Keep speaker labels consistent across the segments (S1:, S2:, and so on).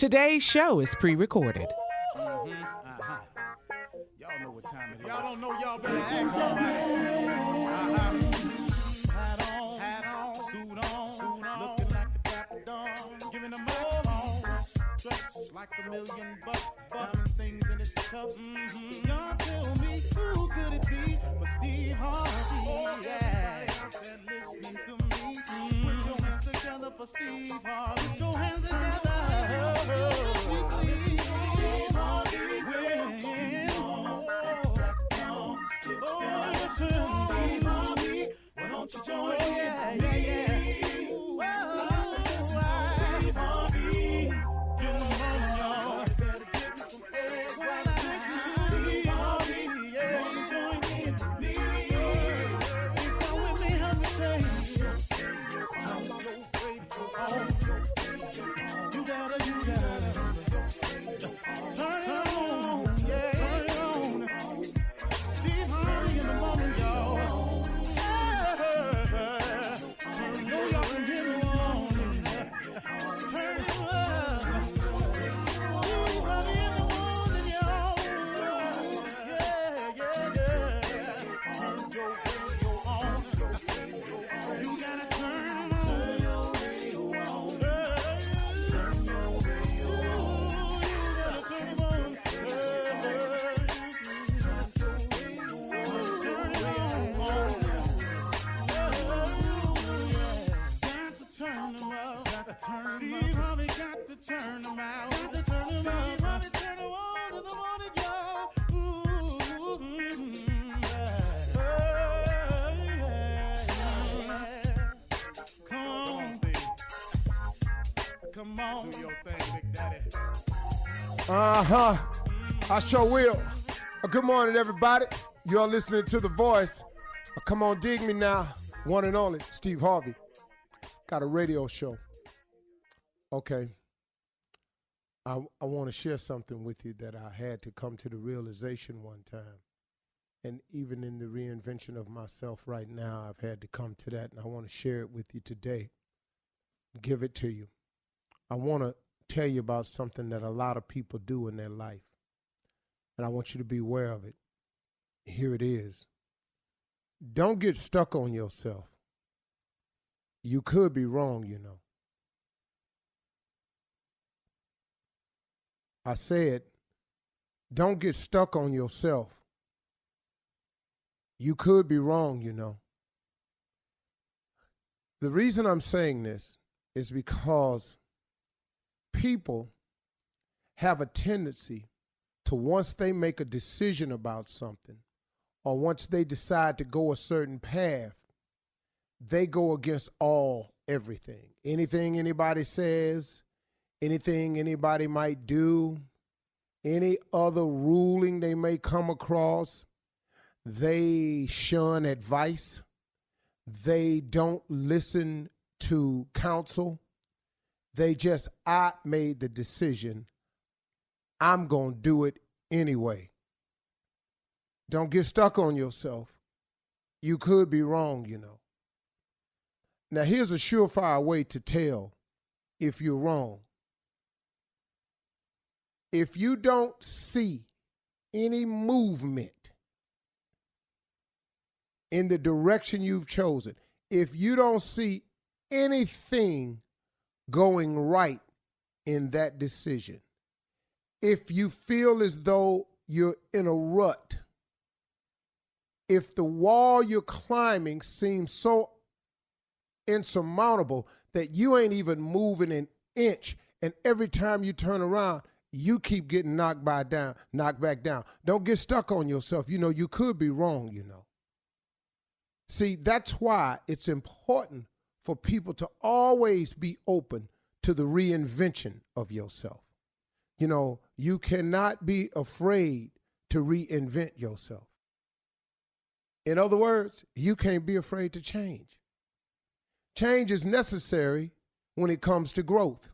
S1: Today's show is pre-recorded.
S2: Y'all know what time it is. Y'all don't know, y'all better ask somebody. Hat on, suit on, looking like the Dapper Dawn, giving them all dressed like $1,000,000, diamond things in its cuffs. Y'all tell me who could it be but Steve Harvey? Yeah, listening to me. Put your hands together for Steve Harvey. Put your hands together. Why don't you join in? Yeah. Steve Harvey, get on, y'all. Better give me some eggs while I listen to Steve Harvey. Yeah, join in with me. If you're with me, help me say, turn your radio on. You gotta turn it on. Yeah, turn it on. Steve Harvey in the morning, y'all. Steve Harvey got to turn them out. Got to turn them out. Steve Harvey turn them on in the morning, y'all. Come on, Steve. Come on. Do your thing, Big Daddy.
S3: I sure will. Good morning, everybody. You're listening to The Voice. Come on, dig me now. One and only, Steve Harvey. Got a radio show. Okay. I want to share something with you that I had to come to the realization one time. And even in the reinvention of myself right now, I've had to come to that, and I want to share it with you today. Give it to you. I want to tell you about something that a lot of people do in their life. And I want you to be aware of it. Here it is. Don't get stuck on yourself. You could be wrong, you know. I said, don't get stuck on yourself. You could be wrong, you know. The reason I'm saying this is because people have a tendency to, once they make a decision about something, or once they decide to go a certain path, they go against everything. Anything anybody says, anything anybody might do, any other ruling they may come across, they shun advice. They don't listen to counsel. They just, I made the decision. I'm going to do it anyway. Don't get stuck on yourself. You could be wrong, you know. Now, here's a surefire way to tell if you're wrong. If you don't see any movement in the direction you've chosen, if you don't see anything going right in that decision, if you feel as though you're in a rut, if the wall you're climbing seems so insurmountable that you ain't even moving an inch, and every time you turn around, you keep getting knocked back down. Don't get stuck on yourself. You know, you could be wrong, you know. See, that's why it's important for people to always be open to the reinvention of yourself. You know, you cannot be afraid to reinvent yourself. In other words, you can't be afraid to change. Change is necessary when it comes to growth.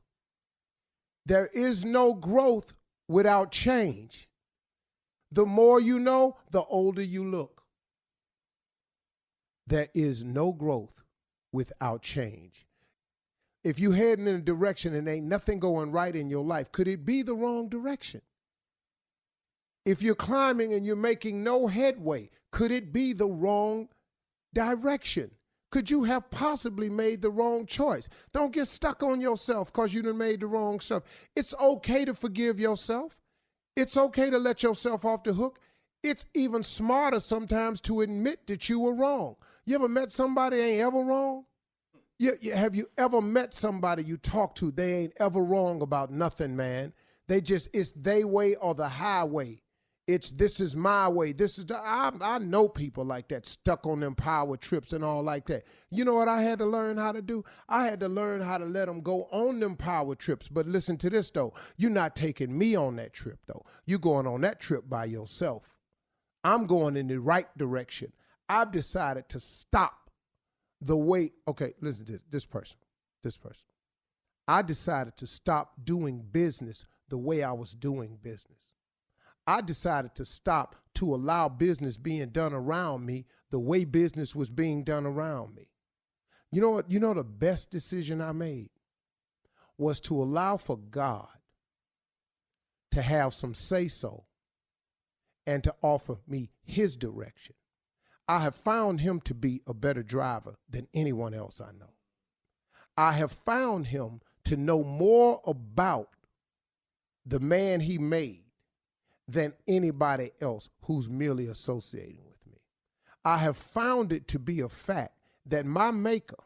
S3: There is no growth without change. The more you know, the older you look. There is no growth without change. If you heading in a direction and ain't nothing going right in your life, could it be the wrong direction? If you're climbing and you're making no headway, could it be the wrong direction? Could you have possibly made the wrong choice? Don't get stuck on yourself because you done made the wrong stuff. It's okay to forgive yourself. It's okay to let yourself off the hook. It's even smarter sometimes to admit that you were wrong. You ever met somebody ain't ever wrong? Have you ever met somebody you talk to, they ain't ever wrong about nothing, man? It's they way or the highway. This is my way. I know people like that, stuck on them power trips and all like that. You know what I had to learn how to do? I had to learn how to let them go on them power trips. But listen to this, though. You're not taking me on that trip, though. You're going on that trip by yourself. I'm going in the right direction. I've decided to stop the way. Okay, listen to this person. I decided to stop doing business the way I was doing business. I decided to stop to allow business being done around me the way business was being done around me. You know what? You know the best decision I made was to allow for God to have some say-so and to offer me his direction. I have found him to be a better driver than anyone else I know. I have found him to know more about the man he made than anybody else who's merely associating with me. I have found it to be a fact that my maker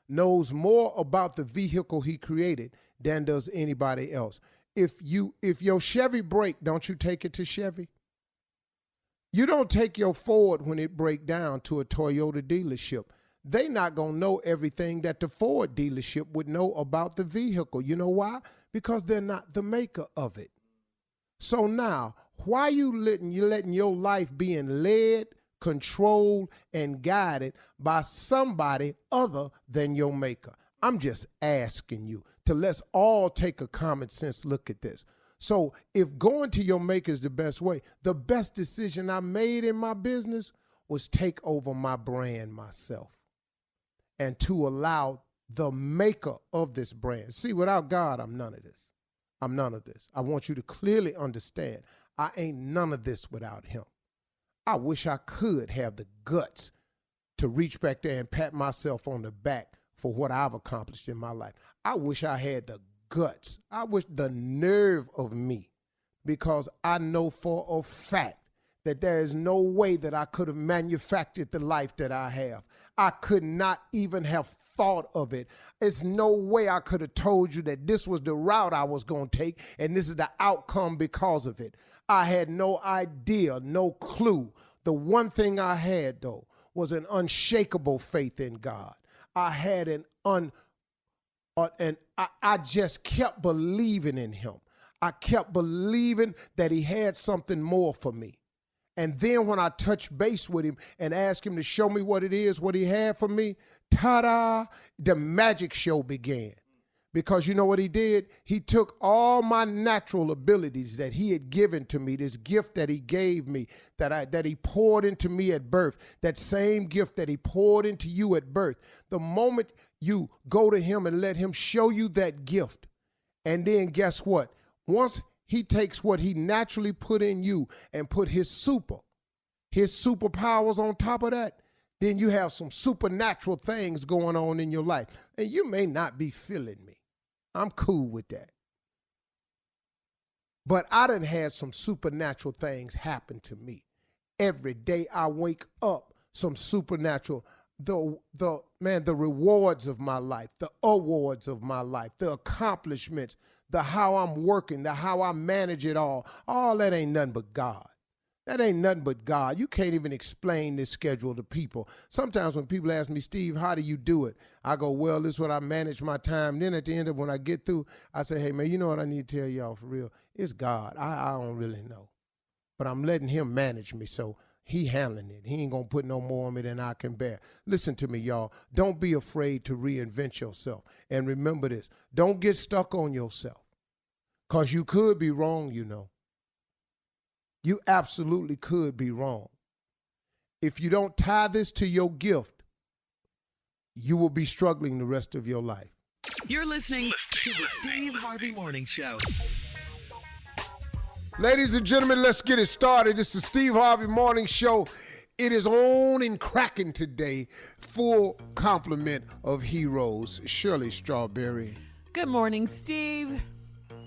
S3: knows more about the vehicle he created than does anybody else. If your Chevy break, don't you take it to Chevy? You don't take your Ford when it break down to a Toyota dealership. They not going to know everything that the Ford dealership would know about the vehicle. You know why? Because they're not the maker of it. So now, why you letting your life being led, controlled, and guided by somebody other than your maker? I'm just asking you to let's all take a common sense look at this. So if going to your maker is the best way, the best decision I made in my business was take over my brand myself and to allow the maker of this brand. See, without God, I'm none of this. I'm none of this. I want you to clearly understand I ain't none of this without him. I wish I could have the guts to reach back there and pat myself on the back for what I've accomplished in my life. I wish I had the guts. I wish the nerve of me, because I know for a fact that there is no way that I could have manufactured the life that I have. I could not even have thought of it. There's no way I could have told you that this was the route I was going to take and this is the outcome because of it. I had no idea, no clue. The one thing I had, though, was an unshakable faith in God. I had I just kept believing in him. I kept believing that he had something more for me. And then when I touched base with him and asked him to show me what it is, what he had for me, ta-da, the magic show began. Because you know what he did? He took all my natural abilities that he had given to me, this gift that he gave me, that he poured into me at birth, that same gift that he poured into you at birth. The moment you go to him and let him show you that gift, and then guess what? Once he takes what he naturally put in you and put his superpowers on top of that, then you have some supernatural things going on in your life. And you may not be feeling me. I'm cool with that. But I done had some supernatural things happen to me. Every day I wake up, some supernatural, the rewards of my life, the awards of my life, the accomplishments, the how I'm working, the how I manage it all that ain't nothing but God. That ain't nothing but God. You can't even explain this schedule to people. Sometimes when people ask me, Steve, how do you do it? I go, well, this is what I manage my time. Then at the end of when I get through, I say, hey, man, you know what I need to tell y'all for real? It's God. I don't really know. But I'm letting him manage me, so he handling it. He ain't going to put no more on me than I can bear. Listen to me, y'all. Don't be afraid to reinvent yourself. And remember this. Don't get stuck on yourself, because you could be wrong, you know. You absolutely could be wrong. If you don't tie this to your gift, you will be struggling the rest of your life.
S4: You're listening to the Steve Harvey Morning Show.
S3: Ladies and gentlemen, let's get it started. This is the Steve Harvey Morning Show. It is on and cracking today. Full complement of heroes. Shirley Strawberry.
S5: Good morning, Steve.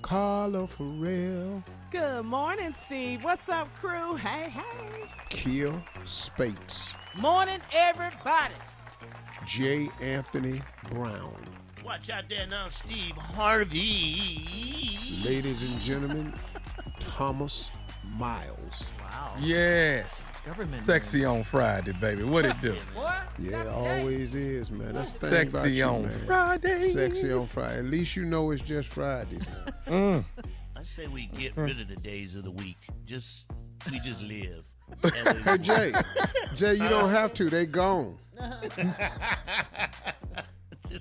S3: Carla Farrell.
S1: Good morning, Steve. What's up, crew? Hey, hey.
S3: Kia Spates.
S1: Morning, everybody.
S3: J. Anthony Brown.
S6: Watch out there now, Steve Harvey.
S3: Ladies and gentlemen, Thomas Miles.
S5: Wow.
S7: Yes.
S5: Government.
S7: Sexy on Friday, baby. What it do?
S1: What?
S3: Yeah, it always is, man. That's the thing about
S7: Sexy
S3: you,
S7: on
S3: man.
S7: Friday.
S3: Sexy on Friday. At least you know it's just Fridays. Man.
S6: I say we get rid of the days of the week. We just live.
S3: Hey, Jay. Jay, you don't have to. They gone.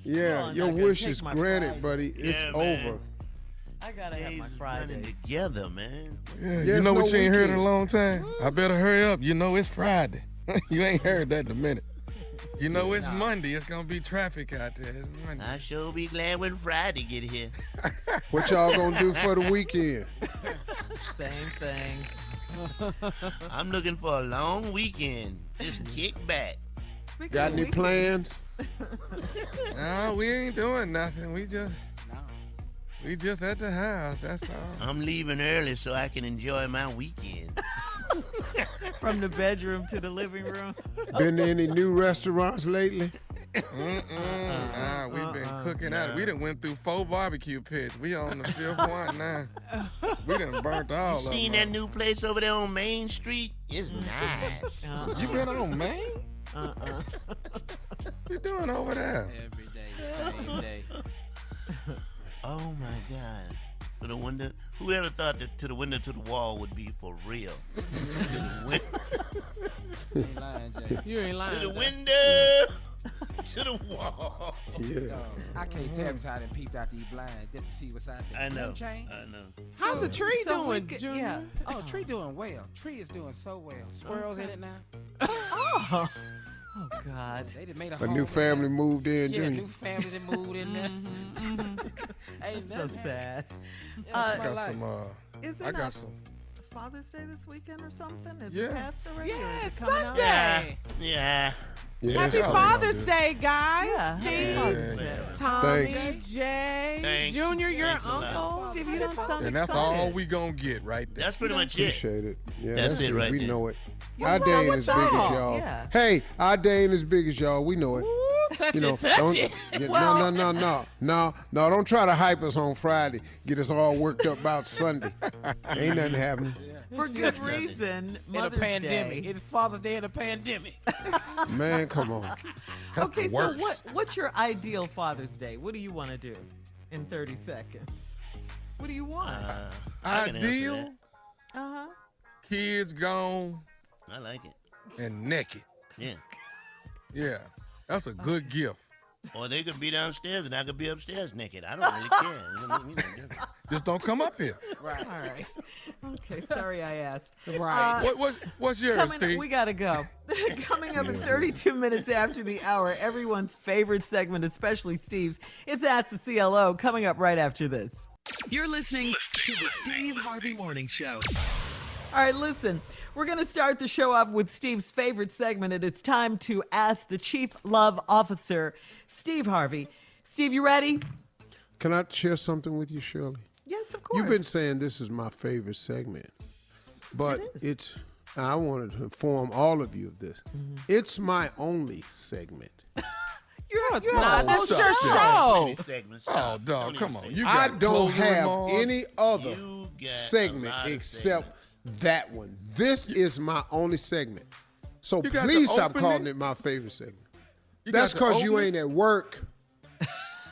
S3: Yeah, your wish is granted, buddy. It's over.
S5: I gotta have my
S6: Days
S5: Friday.
S6: running together, man.
S7: Yeah,
S3: There's
S7: you know
S3: no
S7: what you ain't heard in a
S3: weekend.
S7: long time? I better hurry up. You know it's Friday. You ain't heard that in a minute. You know it's Monday. It's going to be traffic out there. It's Monday.
S6: I sure be glad when Friday get here.
S3: What y'all gonna do for the weekend?
S5: Same thing.
S6: I'm looking for a long weekend. Just kick back.
S5: Speaking
S3: Got
S5: of
S3: any
S5: weekend,
S3: plans?
S7: No, we ain't doing nothing. We just at the house. That's all.
S6: I'm leaving early so I can enjoy my weekend.
S5: From the bedroom to the living room.
S3: Been to any new restaurants lately?
S7: We've been cooking out. We done went through 4 barbecue pits. We on the 5th one now. We done burnt all
S6: You
S7: of them.
S6: seen that new place over there on Main Street? It's nice.
S7: You been on Maine? What you doing over there?
S1: Every day, same day.
S6: Oh my God. To the window. Who ever thought that to the window to the wall would be for real?
S1: You ain't lying, Jay. You ain't lying.
S6: To the
S1: Jay.
S6: window to the wall.
S3: Yeah.
S8: I can't tell me I done peeped out these blinds just to see what's out there.
S6: I know.
S8: Nothing changed?
S6: I know.
S1: How's the tree
S5: So
S1: doing,
S5: we
S1: Junior?
S5: yeah.
S8: Oh, tree doing well. Tree is doing so well. Squirrels in it now.
S5: Oh God.
S8: They just made a
S3: A
S8: home
S3: new
S8: in
S3: family
S8: there.
S3: moved in,
S8: Yeah,
S3: Junior.
S8: new family that moved in there. Ain't
S5: So
S8: nothing.
S5: sad.
S8: Yeah,
S7: I
S8: that's my
S7: got
S8: life.
S7: some.
S5: Is it
S7: I
S5: not
S7: got some.
S5: Father's Day this weekend or something? Is
S7: Yeah.
S5: it past already? or
S1: Yeah,
S5: is it coming up?
S1: Sunday.
S6: Yeah.
S3: Yeah,
S1: Happy
S3: it's all gonna
S1: Father's
S3: do.
S1: Day, guys.
S5: Yeah. Happy
S1: Steve,
S5: Father's
S7: Yeah,
S5: Day.
S1: Tommy,
S3: Thanks.
S1: Jay,
S6: Thanks.
S1: Junior, your
S6: Thanks a lot.
S1: uncle.
S5: Steve, you don't sound
S7: And that's
S5: excited.
S7: all we gonna get right there.
S6: That's pretty much it.
S3: Appreciate it. Yeah,
S6: That's it right
S3: We
S6: there.
S3: know it.
S1: What's
S3: Our
S1: wrong
S3: day ain't
S1: with
S3: as big as
S1: y'all?
S3: y'all.
S5: Yeah.
S3: Hey, our day ain't as big as y'all. We know it.
S1: Ooh, touch
S3: You know,
S1: it, touch
S3: don't,
S1: it.
S3: yeah, no, don't try to hype us on Friday. Get us all worked up about Sunday. Ain't nothing happening.
S5: For good reason.
S8: In a
S5: Mother's
S8: pandemic.
S5: Day.
S8: It's Father's Day in a pandemic.
S3: Man, come on.
S7: That's
S5: Okay,
S7: the worst.
S5: so what's your ideal Father's Day? What do you want to do in 30 seconds? What do you want?
S6: I can answer
S7: Ideal,
S5: Uh-huh.
S7: kids gone
S6: that. I like it.
S7: and naked.
S6: Yeah.
S7: Yeah, that's a good gift.
S6: Or they could be downstairs and I could be upstairs naked. I don't really care. You know, we don't do that.
S7: Just don't come up here.
S8: Right.
S5: All right. Okay, sorry I asked.
S1: Right.
S7: What's yours, Steve?
S5: We gotta go. Coming up in 32 minutes after the hour, everyone's favorite segment, especially Steve's. It's Ask the CLO, coming up right after this.
S4: You're listening to the Steve Harvey Morning Show.
S5: All right, listen. We're going to start the show off with Steve's favorite segment, and it's time to ask the Chief Love Officer, Steve Harvey. Steve, you ready?
S3: Can I share something with you, Shirley?
S5: Yes, of course.
S3: You've been saying this is my favorite segment, but I wanted to inform all of you of this. It's my only segment.
S5: You're
S1: not. That's
S7: stop
S1: your
S7: that.
S1: show.
S6: Many segments.
S7: Oh,
S6: Stop.
S7: dog,
S6: Don't
S7: come
S6: even
S7: on.
S6: say
S7: You
S6: that.
S3: I
S7: got
S3: don't
S7: closing
S3: have
S7: remarks.
S3: any other
S6: You got a
S3: segment
S6: lot of
S3: except
S6: segments.
S3: that one. This is my only segment. So
S7: You got
S3: please
S7: the
S3: stop
S7: opening?
S3: calling it my favorite segment.
S7: You got
S3: That's
S7: the
S3: because you
S7: opening,
S3: ain't at work.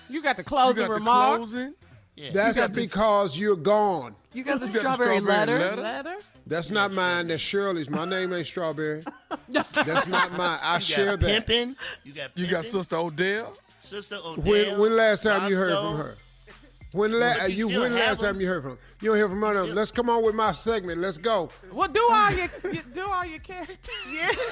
S1: You got the
S7: you
S1: closing
S7: got the
S1: remarks.
S7: closing.
S6: Yeah.
S3: That's
S7: got this-
S3: because you're gone.
S5: You got the
S7: You got the
S5: strawberry
S7: strawberry
S5: letter.
S7: letter?
S3: That's not mine. That's Shirley's. My name ain't Strawberry. That's not mine. I
S6: You
S3: share
S6: got
S3: that.
S6: pimping. You got
S7: You
S6: pimping.
S7: got Sister Odell.
S6: Sister Odell.
S3: When last time you heard from
S6: Roscoe.
S3: her? When last time you heard from him? You don't hear from none of them. Let's come on with my segment. Let's go.
S1: Well, do all your characters.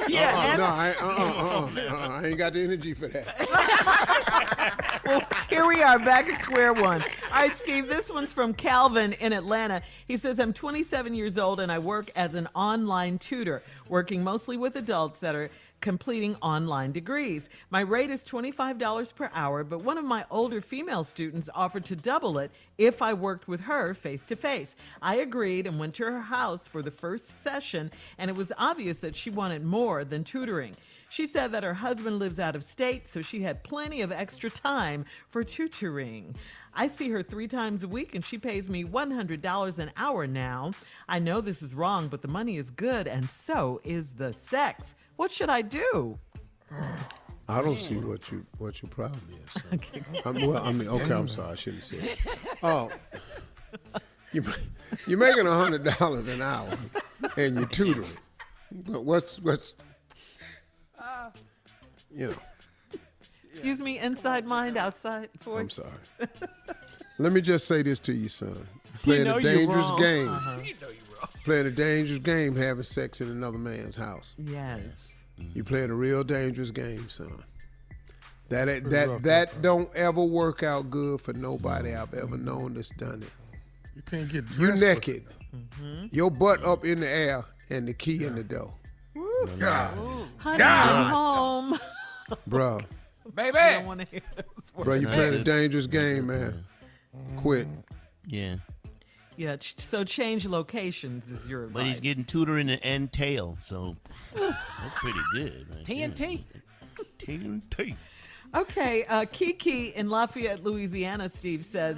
S5: Yeah.
S3: I ain't got the energy for that.
S5: Well, here we are back at square one. All right, Steve, this one's from Calvin in Atlanta. He says, I'm 27 years old and I work as an online tutor, working mostly with adults that are completing online degrees. My rate is $25 per hour, but one of my older female students offered to double it if I worked with her face to face. I agreed and went to her house for the first session, and it was obvious that she wanted more than tutoring. She said that her husband lives out of state, so she had plenty of extra time for tutoring. I see her 3 times a week, and she pays me $100 an hour now. I know this is wrong, but the money is good, and so is the sex. What should I do?
S3: I don't see what your problem is. Okay. I'm sorry, I shouldn't say it. Oh, you're making $100 an hour, and you're tutoring. But what's
S5: Excuse me, inside mind, outside voice.
S3: I'm sorry. Let me just say this to you, son. Playing a dangerous game. You know you're wrong. Playing a dangerous game, having sex in another man's house.
S5: Yes.
S3: You playing a real dangerous game, son. That don't ever work out good for nobody I've ever known that's done it.
S7: You can't get dressed.
S3: You naked. Your butt up in the air and the key in the door.
S7: God.
S5: Honey, I'm home.
S3: Bro.
S8: Baby.
S5: I don't want to hear those words.
S3: Bro, you playing a dangerous game, man. Quit.
S6: Yeah.
S5: Yeah, so change locations is your advice.
S6: But he's getting tutoring and tail, so that's pretty good. Right
S8: TNT.
S6: there. TNT.
S5: Okay, Kiki in Lafayette, Louisiana, Steve says,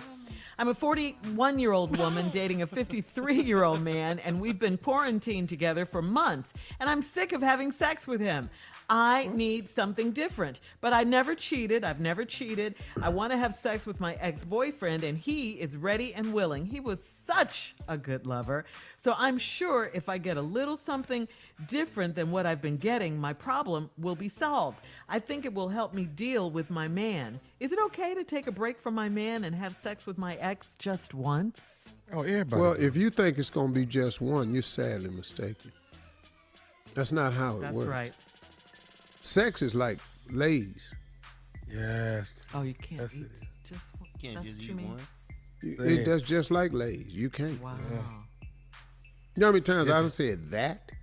S5: I'm a 41-year-old woman dating a 53-year-old man, and we've been quarantined together for months, and I'm sick of having sex with him. I need something different, but I've never cheated. I want to have sex with my ex-boyfriend, and he is ready and willing. He was such a good lover. So I'm sure if I get a little something different than what I've been getting, my problem will be solved. I think it will help me deal with my man. Is it okay to take a break from my man and have sex with my ex just once?
S7: Oh, everybody.
S3: Well, if you think it's going to be just one, you're sadly mistaken. That's not how it
S5: That's
S3: works.
S5: right.
S3: Sex is like Lay's.
S7: Yes.
S5: Oh, you can't
S7: That's
S5: eat
S7: it.
S5: just one.
S6: Can't
S5: That's
S6: just
S5: what
S6: eat
S5: you mean?
S6: one.
S3: That's just like Lay's. You can't.
S5: Wow.
S3: You know how many times I done said that?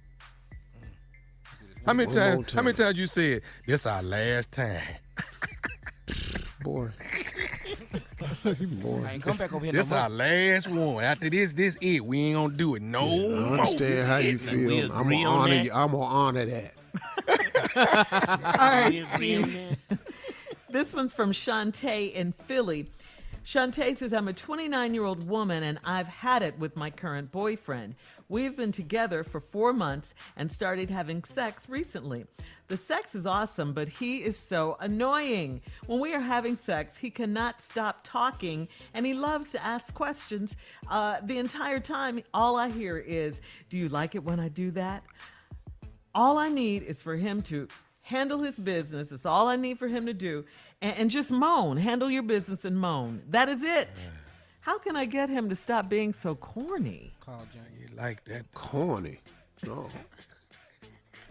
S7: How many
S3: One more
S7: times? How many times you said this our last time?
S3: Boy. Boy.
S8: I ain't come back over here
S7: This
S8: no
S7: our
S8: more.
S7: last one. After this it. We ain't gonna do it no
S3: I
S7: more.
S3: understand how you
S6: Like, we
S3: feel. I'm
S6: agree
S3: gonna
S6: on
S3: honor
S6: that?
S3: you. I'm gonna honor that.
S5: All right,
S6: We agree on that?
S5: This one's from Shantae in Philly. Shantae says, I'm a 29-year-old woman and I've had it with my current boyfriend. We've been together for 4 months and started having sex recently. The sex is awesome, but he is so annoying. When we are having sex, he cannot stop talking and he loves to ask questions. The entire time, all I hear is, do you like it when I do that? All I need is for him to handle his business. That's all I need for him to do. And just moan. Handle your business and moan. That is it. How can I get him to stop being so corny?
S8: Call Jane.
S7: You like that?
S3: Corny. No.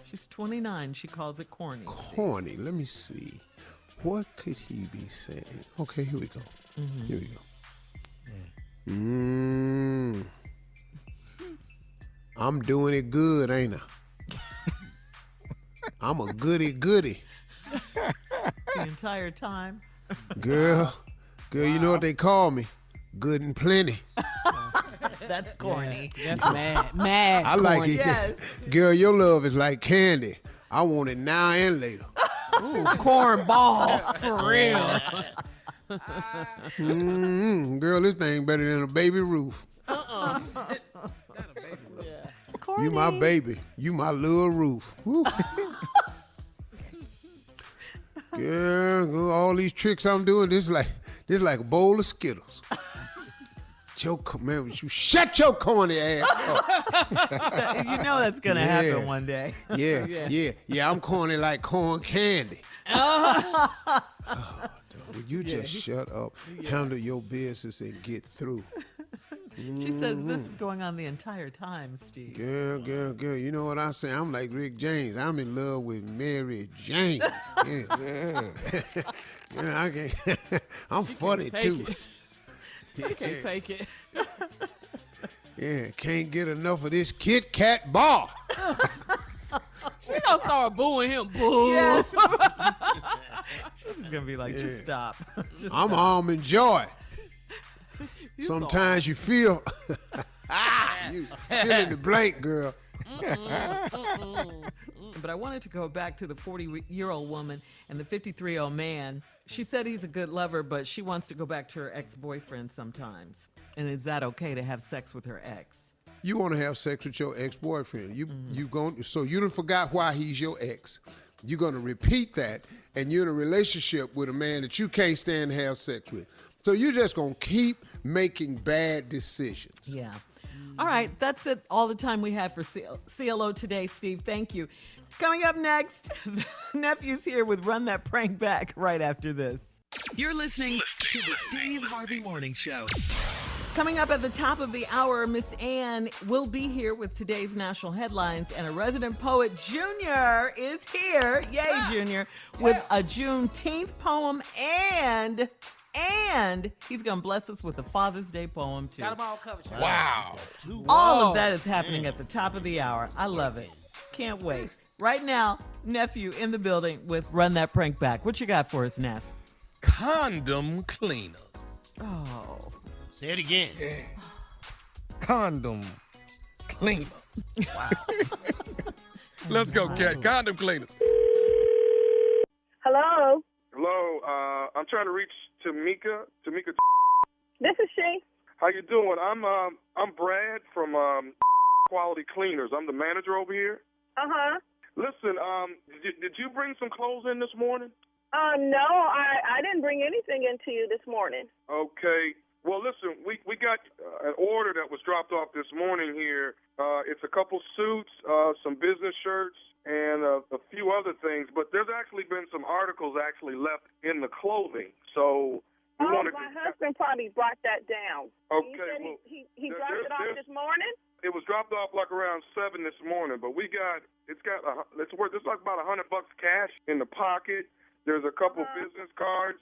S5: She's 29. She calls it corny.
S3: Corny. Let me see. What could he be saying? Okay, here we go. Here we go. I'm doing it good, ain't I? I'm a goody.
S5: The entire time.
S3: Girl, you know what they call me? Good and plenty.
S5: That's corny.
S8: That's mad.
S3: I like
S8: corny.
S3: it.
S5: Yes.
S3: Girl, your love is like candy. I want it now and later.
S5: Ooh, cornball. For real.
S3: Girl, this thing better than a baby roof.
S5: Corny.
S3: You my baby. You my little roof. Woo. Girl, all these tricks I'm doing, this like a bowl of Skittles. Man, you shut your corny ass up.
S5: You know that's going to happen one day.
S3: Yeah, I'm corny like corn candy. Will you just shut up, handle your business, and get through?
S5: She says this is going on the entire time, Steve.
S3: Girl. You know what I say? I'm like Rick James. I'm in love with Mary Jane. Yeah. I can't. I'm funny too.
S1: She can't take it.
S3: Yeah, can't get enough of this Kit Kat bar.
S1: She gonna start booing him. Boo.
S5: Yes. She's gonna be like, just stop.
S3: I'm Almond Joy. Sometimes you feel you in the blank, girl.
S5: But I wanted to go back to the 40-year-old woman and the 53-year-old man. She said he's a good lover, but she wants to go back to her ex-boyfriend sometimes. And is that okay to have sex with her ex?
S3: You want to have sex with your ex-boyfriend. So you done forgot why he's your ex. You're going to repeat that, and you're in a relationship with a man that you can't stand to have sex with. So you're just going to keep making bad decisions.
S5: Yeah. All right, that's it. All the time we have for CLO today, Steve. Thank you. Coming up next, Nephew's here with Run That Prank Back right after this.
S4: You're listening to the Steve Harvey Morning Show.
S5: Coming up at the top of the hour, Miss Ann will be here with today's national headlines, and a resident poet, Junior, is here. Yay, Junior, with a Juneteenth poem, and he's going to bless us with a Father's Day poem, too.
S8: Got them all covered.
S7: Wow.
S5: All of that is happening at the top of the hour. I love it. Can't wait. Right now, Nephew in the building with Run That Prank Back. What you got for us, Neff?
S7: Condom cleaners.
S5: Oh.
S6: Say it again.
S7: Yeah. Condom cleaners.
S6: Wow.
S7: Let's go, Cat. Condom cleaners.
S9: Hello,
S10: Hello, I'm trying to reach Tamika.
S9: this is she.
S10: How you doing? I'm Brad from Quality Cleaners. I'm the manager over here.
S9: Uh-huh.
S10: Listen, did you bring some clothes in this morning?
S9: No, I didn't bring anything into you this morning.
S10: Okay. Well, listen, we got an order that was dropped off this morning here. It's a couple suits, some business shirts, and a few other things. But there's actually been some articles actually left in the clothing. So we wanted
S9: my husband probably brought that down.
S10: Okay.
S9: He dropped it off this morning?
S10: It was dropped off like around 7 this morning, but it's like about $100 cash in the pocket. There's a couple business cards.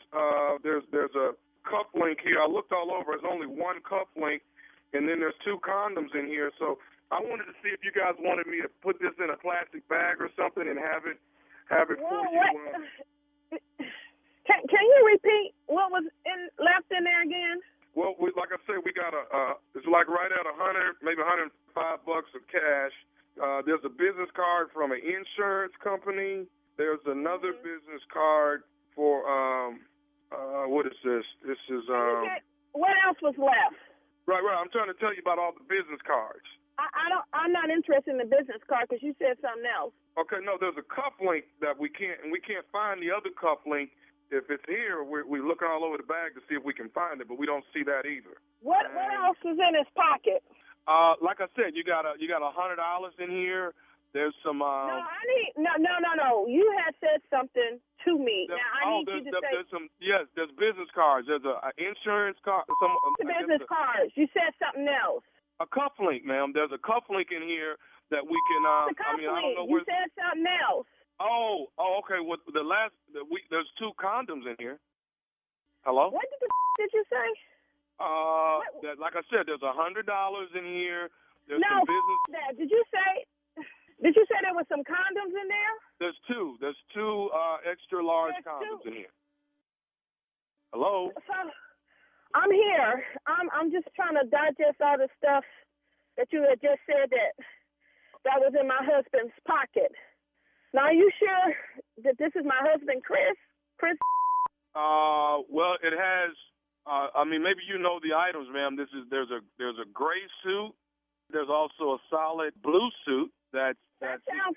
S10: There's a cuff link here. I looked all over. There's only one cuff link, and then there's 2 condoms in here. So I wanted to see if you guys wanted me to put this in a plastic bag or something and have it for you.
S9: Can you repeat what was left in there again?
S10: Well, like I said, we got it's like right at $100, maybe $105 of cash. There's a business card from an insurance company. There's another business card for what is this? This is
S9: what else was left?
S10: Right. I'm trying to tell you about all the business cards.
S9: I'm not interested in the business card because you said something else.
S10: Okay, no, there's a cuff link that we can't find the other cuff link. If it's here, we're looking all over the bag to see if we can find it, but we don't see that either.
S9: What else is in his pocket?
S10: Like I said, you got $100 in here. There's some.
S9: No. You had said something to me. Now I need you to say.
S10: There's business cards. There's an insurance card.
S9: Business cards. You said something else.
S10: A cuff link, ma'am. There's a cuff link in here that we can.
S9: The cuff link. I don't know where. You said something else.
S10: Oh, okay. Well, there's 2 condoms in here. Hello?
S9: What did you say?
S10: Like I said, there's $100 in here. There's
S9: some
S10: business.
S9: That. Did you say there was some condoms in there?
S10: There's 2. There's 2 extra large condoms in here. Hello?
S9: So, I'm here. I'm just trying to digest all the stuff that you had just said that was in my husband's pocket. Now, are you sure that this is my husband, Chris?
S10: Well, it has. Maybe you know the items, ma'am. There's a gray suit. There's also a solid blue suit. That
S9: sounds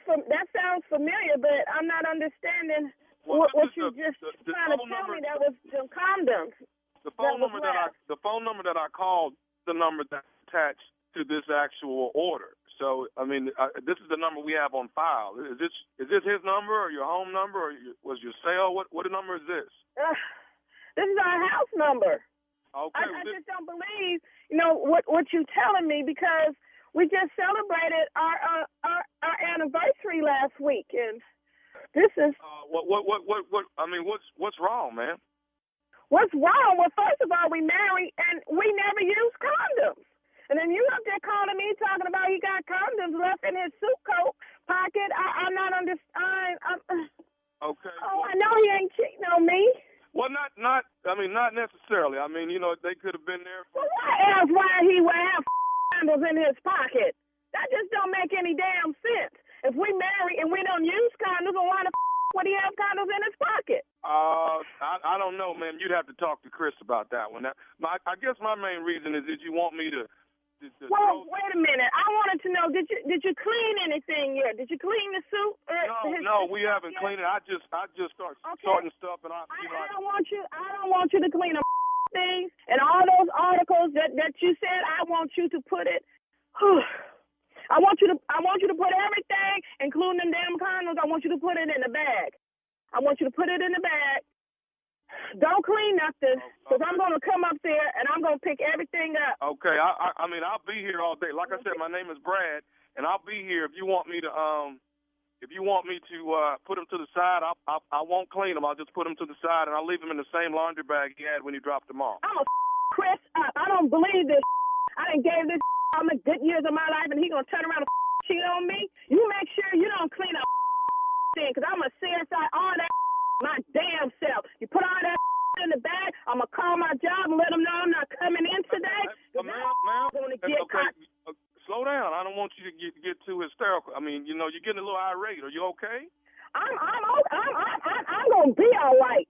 S9: familiar, but I'm not understanding what you just trying to tell me. That was some condoms.
S10: The phone number that I called, the number that's attached to this actual order. So, this is the number we have on file. Is this his number or your home number or was your cell? What number is this?
S9: This is our house number.
S10: Okay.
S9: I just don't believe, what you're telling me, because we just celebrated our anniversary last week, and this is
S10: what's wrong, man?
S9: What's wrong? Well, first of all, we married and we never used condoms. And then you up there calling me talking about he got condoms left in his suit coat pocket. I'm not understanding.
S10: Okay.
S9: Oh, I know he ain't cheating on me.
S10: Well, not necessarily. I mean, they could have been there.
S9: Well, why he would have condoms in his pocket? That just don't make any damn sense. If we marry and we don't use condoms, then why the would he have condoms in his pocket?
S10: I don't know, man. You'd have to talk to Chris about that one. I guess my main reason is that you want me to.
S9: Well, wait a minute. I wanted to know, did you clean anything yet? Did you clean the suit?
S10: No, we haven't cleaned it. I just started sorting stuff, and I
S9: don't want you to clean a thing and all those articles that you said. I want you to put it. I want you to put everything, including them damn condoms. I want you to put it in the bag. I want you to put it in the bag. Don't clean nothing, because I'm going to come up there and I'm going to pick everything up.
S10: Okay, I mean, I'll be here all day. Like I said, my name is Brad, and I'll be here if you want me to put them to the side. I won't clean them. I'll just put them to the side, and I'll leave them in the same laundry bag he had when he dropped them off.
S9: I'm a Chris up. I don't believe this. I done gave this all my good years of my life, and he going to turn around and cheat on me? You make sure you don't clean up thing, because I'm going to CSI all that my damn self. You put all that in the bag, I'm going to call my job and let them know I'm not coming in today.
S10: Ma'am,
S9: going to get caught.
S10: Slow down. I don't want you to get too hysterical. I mean, you're getting a little irate. Are you okay?
S9: I'm going to be all right.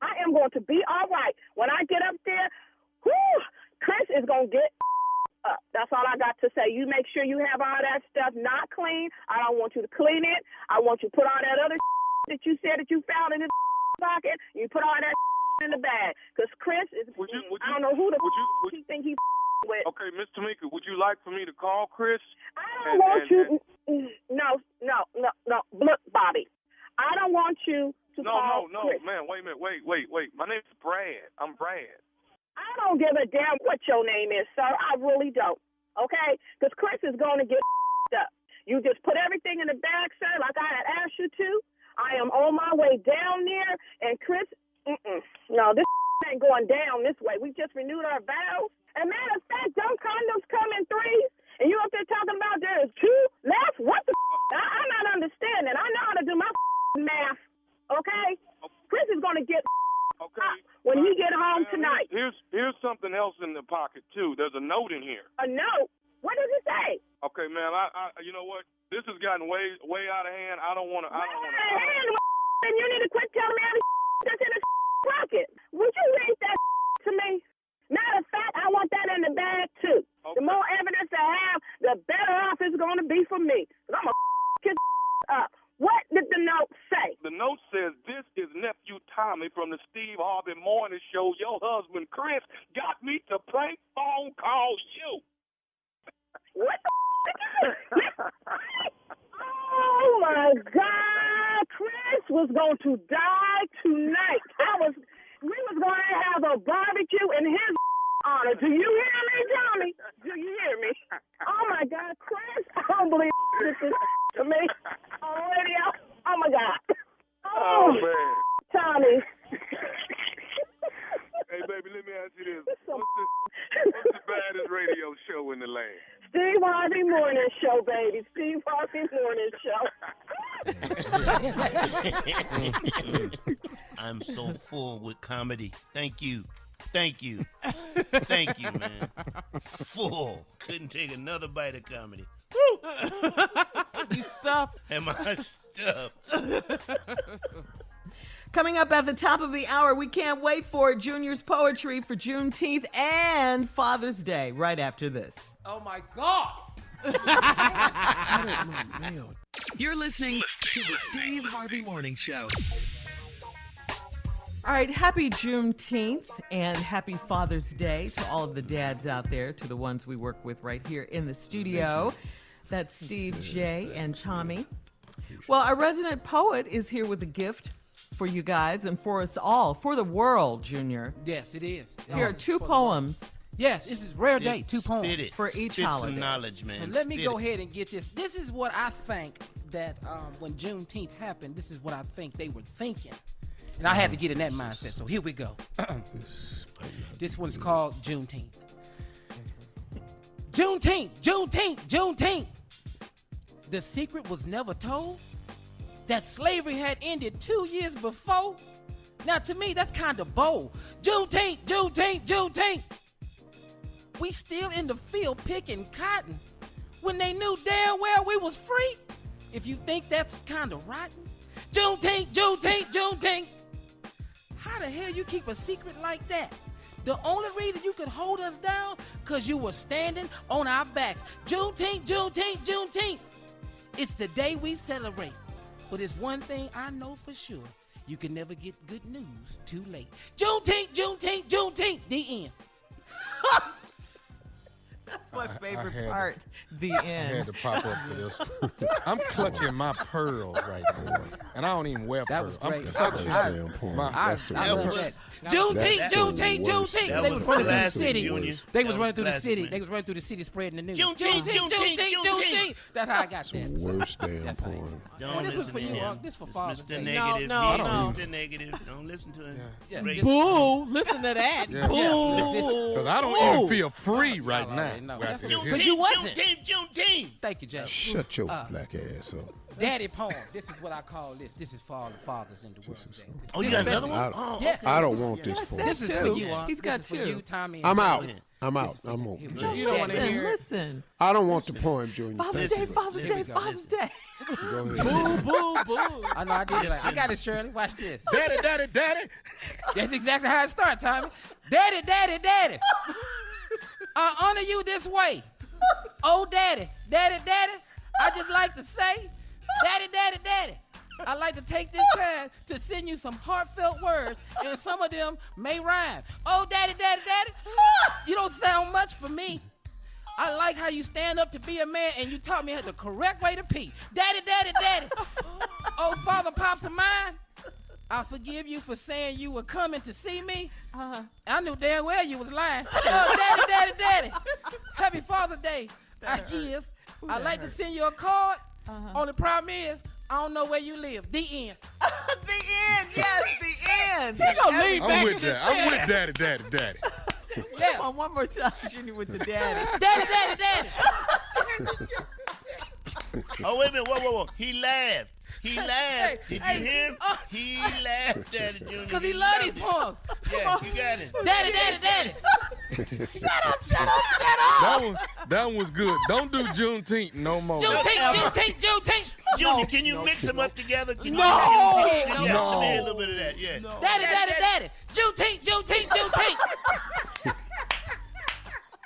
S9: I am going to be all right. When I get up there, Chris is going to get up. That's all I got to say. You make sure you have all that stuff not clean. I don't want you to clean it. I want you to put all that other that you said that you found in his pocket. You put all that in the bag. Because Chris is, I don't know who he think he's with.
S10: Okay, Miss Tamika, would you like for me to call Chris?
S9: I don't want you. No. Look, Bobby. I don't want you to call Chris.
S10: Man, wait a minute. Wait. My name's Brad. I'm Brad.
S9: I don't give a damn what your name is, sir. I really don't. Okay? Because Chris is going to get up. You just put everything in the bag, sir, like I had asked you to. I am on my way down there, and Chris, no, this ain't going down this way. We just renewed our vows. And matter of fact, them condoms come in threes, and you up there talking about there is two left? What the I'm not understanding. I know how to do my math, okay? Chris is going to get when he get home tonight.
S10: Here's something else in the pocket, too. There's a note in here.
S9: A note? What does it say?
S10: Okay, man, I you know what? This has gotten way out of hand. I don't want to.
S9: And you need to quit telling me every that's in his pocket. Would you read that to me? Matter of fact, I want that in the bag, too. Okay. The more evidence I have, the better off it's going to be for me. Because I'm going to his up. What did the note say?
S10: The note says, "This is nephew Tommy from the Steve Harvey Morning Show. Your husband, Chris, got me to prank phone call you."
S9: What the Oh, my God. Chris was going to die tonight. We was going to have a barbecue in his honor. Do you hear me, Tommy? Do you hear me? Oh, my God, Chris. I don't believe this is to me on radio. Oh, my God.
S10: Oh, man.
S9: Tommy.
S10: Hey, baby, let me ask you this. What's the baddest radio show in the land?
S9: Steve Harvey Morning Show, baby. Steve Harvey Morning Show.
S6: I'm so full with comedy. Thank you. Thank you, man. Full. Couldn't take another bite of comedy. Woo!
S1: You stuffed.
S6: Am I stuffed?
S5: Coming up at the top of the hour, we can't wait for Junior's poetry for Juneteenth and Father's Day right after this.
S8: Oh, my God.
S4: You're listening to the Steve Harvey Morning Show.
S5: All right, happy Juneteenth and happy Father's Day to all of the dads out there, to the ones we work with right here in the studio. That's Steve, Jay, and Tommy. Well, our resident poet is here with a gift for you guys and for us all, for the world, Junior.
S8: Yes, it is.
S5: Here are two poems.
S8: Yes, this is rare day. 2 poems
S5: for each
S6: Spit
S5: holiday.
S6: some knowledge, man.
S8: So let me
S6: Spit
S8: go
S6: it.
S8: ahead and get this. This is what I think that when Juneteenth happened, this is what I think they were thinking. And I had to get in that mindset. So here we go. This one's called Juneteenth. Juneteenth, Juneteenth, Juneteenth. The secret was never told that slavery had ended 2 years before. Now, to me, that's kind of bold. Juneteenth, Juneteenth, Juneteenth. We still in the field picking cotton when they knew damn well we was free. If you think that's kind of rotten. Juneteenth, Juneteenth, Juneteenth. How the hell you keep a secret like that? The only reason you could hold us down, because you were standing on our backs. Juneteenth, Juneteenth, Juneteenth. It's the day we celebrate. But it's one thing I know for sure. You can never get good news too late. Juneteenth, Juneteenth, Juneteenth. The end.
S5: That's my favorite
S7: had
S5: part. The
S7: I
S5: end.
S7: had to pop up for this. I'm clutching my pearls right now, and I don't even wear
S8: That
S7: pearls.
S8: was great.
S7: I'm
S3: That's
S7: clutching
S3: damn point.
S7: my-
S3: That's the
S8: I love
S3: worst.
S8: that. Juneteenth,
S3: That's the
S8: Juneteenth,
S3: worst.
S8: Juneteenth.
S6: That
S8: They
S6: was
S8: was running through the
S6: classic,
S8: city.
S6: Junior.
S8: They
S6: That
S8: was running through the
S6: classic,
S8: city.
S6: man.
S8: They was running through the city spreading the news.
S6: Juneteenth, Juneteenth, Juneteenth.
S8: That's how I got that.
S3: The worst damn
S8: That's how I-
S3: point.
S6: Don't
S8: this was
S6: listen
S8: for
S6: to
S8: you,
S6: him.
S8: this for
S6: It's
S8: Father's
S6: Mr.
S8: Day.
S6: Negative.
S1: No,
S6: He's
S1: no.
S6: Mr. Negative. Don't listen to him.
S8: Yeah.
S6: Great.
S1: Boo! Listen to that.
S7: Yeah.
S1: Boo!
S7: Because I don't even feel free right
S8: Y'all
S7: now.
S8: already know.
S7: after
S8: That's
S7: this.
S8: what-
S6: Juneteenth,
S8: you wasn't.
S6: Juneteenth, Juneteenth.
S8: Thank you, Jay.
S3: Shut your black ass up.
S8: Daddy poem. This is what I call this. This is for all the fathers in the world. Jay.
S6: Oh, you got another one? Oh,
S8: Yeah.
S6: okay.
S3: I don't want this point.
S8: This is for
S5: two.
S8: you,
S5: He's
S8: This
S5: got
S8: is for
S5: two.
S8: you, Tommy. and
S3: I'm
S8: Jay.
S3: out.
S8: This
S3: I'm
S8: is
S3: out.
S8: for
S3: I'm
S8: you.
S3: over.
S8: Here we
S3: Just-
S1: You don't want to
S5: Listen,
S1: hear it.
S5: listen.
S3: I don't want the poem, Junior.
S5: Father's Day, Father's Day,
S6: go,
S5: Father's Day.
S3: Go ahead.
S1: Boo, boo, boo.
S8: I know I did it. I got it, Shirley. Watch this.
S7: Daddy, daddy, daddy.
S8: That's exactly how it starts, Tommy. Daddy, daddy, daddy. I honor you this way. Oh, daddy, daddy, daddy. I just like to say, daddy, daddy, daddy. I like to take this time to send you some heartfelt words, and some of them may rhyme. Oh, daddy, daddy, daddy. You don't sound much for me. I like how you stand up to be a man, and you taught me the correct way to pee. Daddy, daddy, daddy. Oh, father, pops of mine. I forgive you for saying you were coming to see me. I knew damn well you was lying. Oh, daddy, daddy, daddy. Happy Father's Day. I give. I'd like to send you a card. Only problem is, I don't know where you live. The end.
S5: The end, yes, the end.
S1: He gonna lean back
S7: I'm
S1: in
S7: with
S1: the
S7: that.
S1: chair.
S7: I'm with daddy, daddy, daddy.
S8: Yeah.
S5: Come on, one more time, Junior, with the daddy.
S8: Daddy, daddy, daddy.
S6: Oh, wait a minute. Whoa. He laughed. He laughed. Did you
S8: hey,
S6: hear him? He laughed at it, Junior.
S8: Because he love these poems.
S6: Yeah, you got it.
S8: Daddy, daddy, daddy.
S7: That one was good. Don't do Juneteenth no more.
S8: Juneteenth.
S6: Junior, can you mix them up together? Can you
S8: No.
S6: Juneteenth together?
S7: No.
S6: Let me hear a little bit of that. Yeah.
S8: Daddy, daddy, daddy. Juneteenth.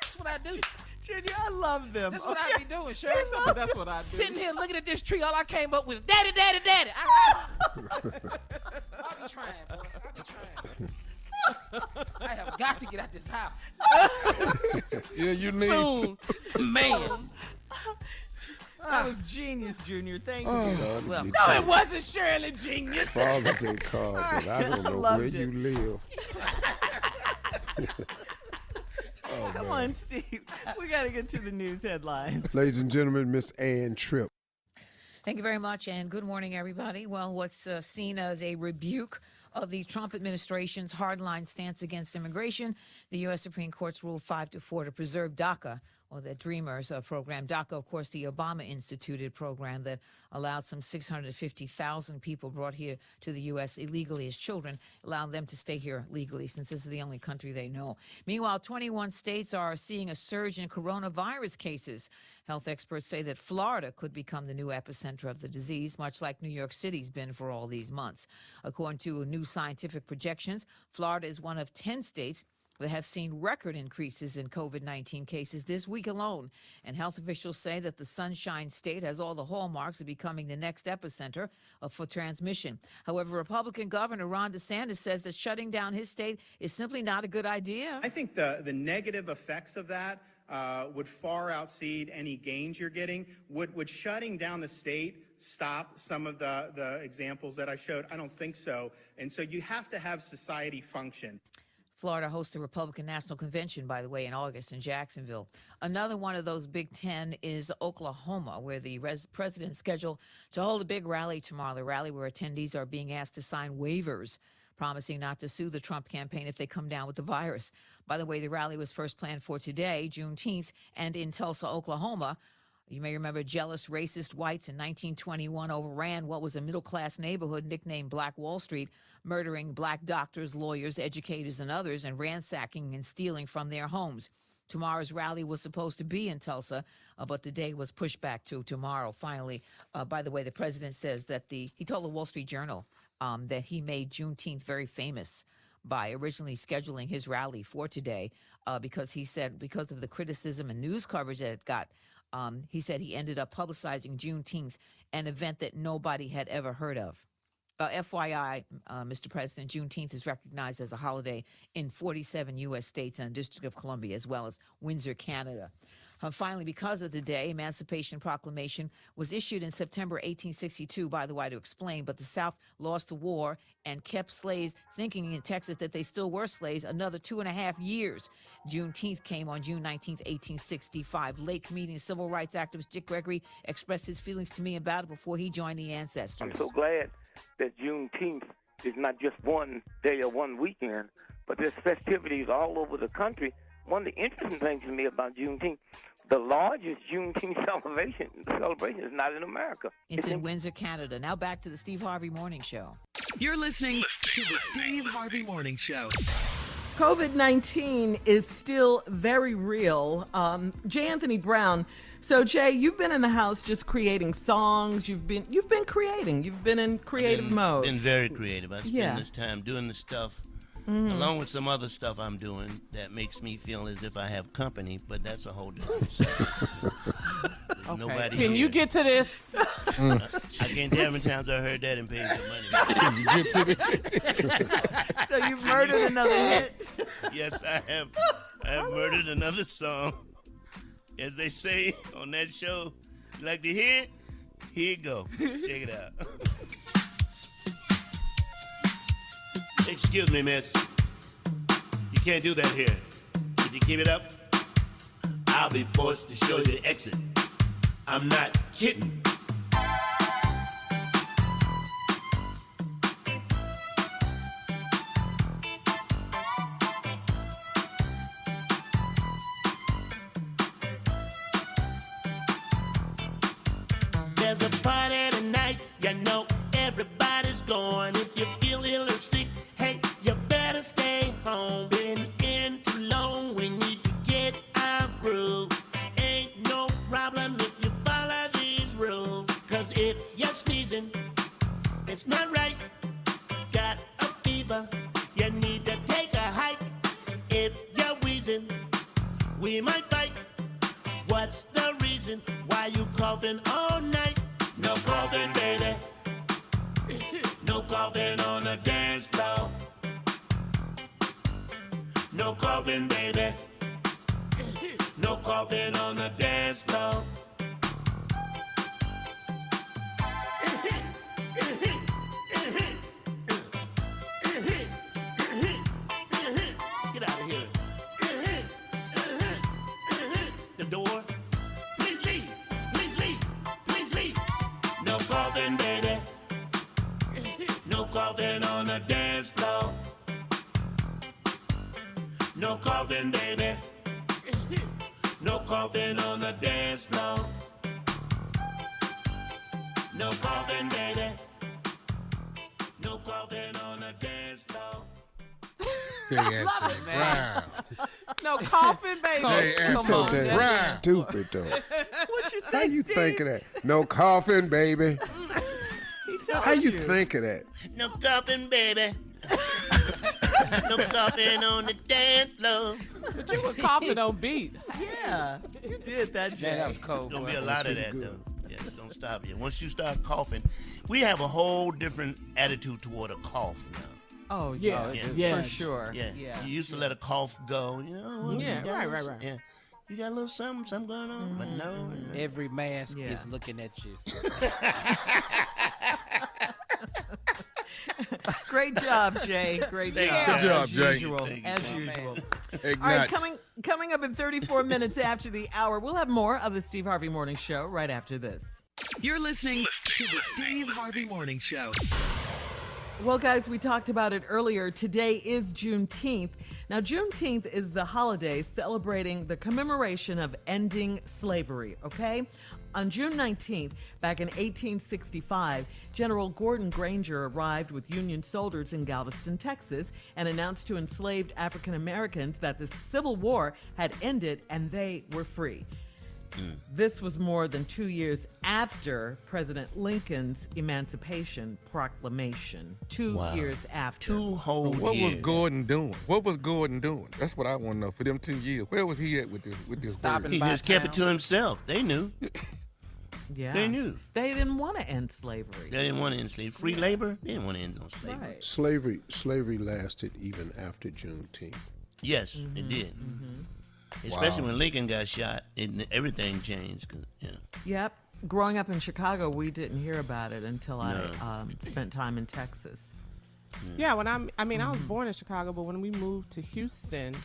S8: That's what I do.
S5: Junior, I love them.
S8: That's what I be doing, Shirley.
S1: That's what I do.
S8: Sitting here looking at this tree, all I came up with, daddy, daddy, daddy. I'll be trying, boy. I'll be trying. I have got to get out this house.
S7: Yeah, you need
S1: Soon.
S7: to.
S8: Man.
S5: That was genius, Junior. Thank you.
S8: Well,
S1: No, it wasn't Shirley Genius.
S3: Father's Day card, but I don't know
S5: Loved
S3: where
S5: it.
S3: you live.
S5: Come on, Steve. We got to get to the news headlines.
S3: Ladies and gentlemen, Miss Ann Tripp.
S11: Thank you very much, and good morning, everybody. Well, what's seen as a rebuke of the Trump administration's hardline stance against immigration, the U.S. Supreme Court's ruled 5-4 to preserve DACA, or the Dreamers program. DACA, of course, the Obama-instituted program that allowed some 650,000 people brought here to the U.S. illegally as children, allowed them to stay here legally since this is the only country they know. Meanwhile, 21 states are seeing a surge in coronavirus cases. Health experts say that Florida could become the new epicenter of the disease, much like New York City's been for all these months. According to new scientific projections, Florida is one of 10 states that have seen record increases in COVID-19 cases this week alone. And health officials say that the Sunshine State has all the hallmarks of becoming the next epicenter for transmission. However, Republican Governor Ron DeSantis says that shutting down his state is simply not a good idea.
S12: I think the negative effects of that would far outseed any gains you're getting. Would shutting down the state stop some of the examples that I showed? I don't think so. And so you have to have society function.
S11: Florida hosts the Republican National Convention, by the way, in August in Jacksonville. Another one of those Big Ten is Oklahoma, where the president is scheduled to hold a big rally tomorrow. The rally where attendees are being asked to sign waivers, promising not to sue the Trump campaign if they come down with the virus. By the way, the rally was first planned for today, Juneteenth, and in Tulsa, Oklahoma. You may remember jealous racist whites in 1921 overran what was a middle-class neighborhood nicknamed Black Wall Street, murdering black doctors, lawyers, educators, and others, and ransacking and stealing from their homes. Tomorrow's rally was supposed to be in Tulsa, but the day was pushed back to tomorrow. Finally, by the way, the president says that he told the Wall Street Journal that he made Juneteenth very famous by originally scheduling his rally for today because he said because of the criticism and news coverage that it got, he said he ended up publicizing Juneteenth, an event that nobody had ever heard of. FYI, Mr. President, Juneteenth is recognized as a holiday in 47 U.S. states and the District of Columbia, as well as Windsor, Canada. Finally, because of the day, Emancipation Proclamation was issued in September 1862, by the way, to explain, but the South lost the war and kept slaves, thinking in Texas that they still were slaves, another 2.5 years. Juneteenth came on June 19th, 1865. Late comedian civil rights activist Dick Gregory expressed his feelings to me about it before he joined the ancestors.
S13: I'm so glad that Juneteenth is not just one day or one weekend, but there's festivities all over the country. One of the interesting things to me about Juneteenth, the largest Juneteenth celebration is not in America.
S11: It's in Windsor, Canada. Now back to the Steve Harvey Morning Show.
S4: You're listening to the Steve Harvey Morning Show.
S1: COVID-19 is still very real. J. Anthony Brown. So, Jay, you've been in the house just creating songs. You've been creating. You've been in creative mode.
S6: Been very creative. I spend this time doing the stuff, along with some other stuff I'm doing that makes me feel as if I have company, but that's a whole different subject.
S1: Okay.
S6: Nobody
S1: Can
S6: here.
S1: you get to this?
S6: I can't tell how many times I heard that and paid the money.
S3: Can you get to this?
S1: So you've murdered another hit?
S6: Yes, I have. I have murdered another song. As they say on that show, you like to hear it? Here you go. Check it out. Excuse me, miss. You can't do that here. If you keep it up, I'll be forced to show you the exit. I'm not kidding. There's a party tonight, you know everybody's going. If you feel ill or sick, hey, you better stay home. Been in too long, we need to get our groove. Ain't no problem if you follow these rules. Cause if you're sneezing, it's not right. Got a fever, you need to take a hike. If you're wheezing, we might fight. What's the reason why you coughing all night? No coughing, baby. No coughing on the dance floor. No coughing, baby. No coughing on the dance floor. Get out of here. The door. Please leave. Please leave. Please leave. No coughing, baby. No coughing on the dance floor. No coughing, baby. No coughing on the dance floor. No coughing, baby. No coughing on the dance floor.
S1: Love it, man. No coughing, baby.
S3: Hey,
S1: Come
S3: so
S1: on,
S3: damn
S1: Jay.
S3: stupid, though.
S1: What you say,
S3: How you
S1: Steve?
S3: think of that? No coughing, baby.
S1: He told
S3: How you think of that?
S6: No coughing, baby. No coughing on the dance floor.
S14: But you were coughing on beat.
S1: Yeah, you did that, Jay.
S8: Man, that was cold.
S6: There's gonna
S8: boy.
S6: be a lot of that, though. Yes, don't stop you. Once you start coughing, we have a whole different attitude toward a cough now.
S1: Oh, yeah.
S6: Yeah.
S1: For sure.
S6: Yeah.
S1: Yeah.
S6: You used to let a cough go. You know, well,
S14: Yeah,
S6: you got
S14: right,
S6: this.
S14: right, right.
S6: Yeah. You got a little something going on? But no.
S8: Every mask is looking at you.
S5: Great job, Jay. Great job.
S7: Good job,
S5: as
S7: Jay.
S5: Usual. As usual.
S7: Ignite.
S5: All right, coming up in 34 minutes after the hour, we'll have more of the Steve Harvey Morning Show right after this.
S4: You're listening to the Steve Harvey Morning Show.
S5: Well, guys, we talked about it earlier. Today is Juneteenth. Now, Juneteenth is the holiday celebrating the commemoration of ending slavery, okay? On June 19th, back in 1865, General Gordon Granger arrived with Union soldiers in Galveston, Texas, and announced to enslaved African Americans that the Civil War had ended and they were free. This was more than 2 years after President Lincoln's Emancipation Proclamation. 2 years after.
S6: 2 whole
S7: What
S6: years.
S7: was Gordon doing? What was Gordon doing? That's what I want to know. For them 2 years, where was he at with this?
S8: Stopping
S6: He
S8: by
S6: just kept it
S8: town.
S6: to himself. They knew.
S5: Yeah.
S6: They knew.
S5: They didn't want to end slavery.
S6: They didn't want to end slavery. Free labor? They didn't want to end no slavery.
S5: Right.
S3: Slavery lasted even after Juneteenth.
S6: Yes, it did. Especially when Lincoln got shot, everything changed. 'Cause,
S5: Yep. Growing up in Chicago, we didn't hear about it until I spent time in Texas.
S14: Yeah, when I was born in Chicago, but when we moved to Houston,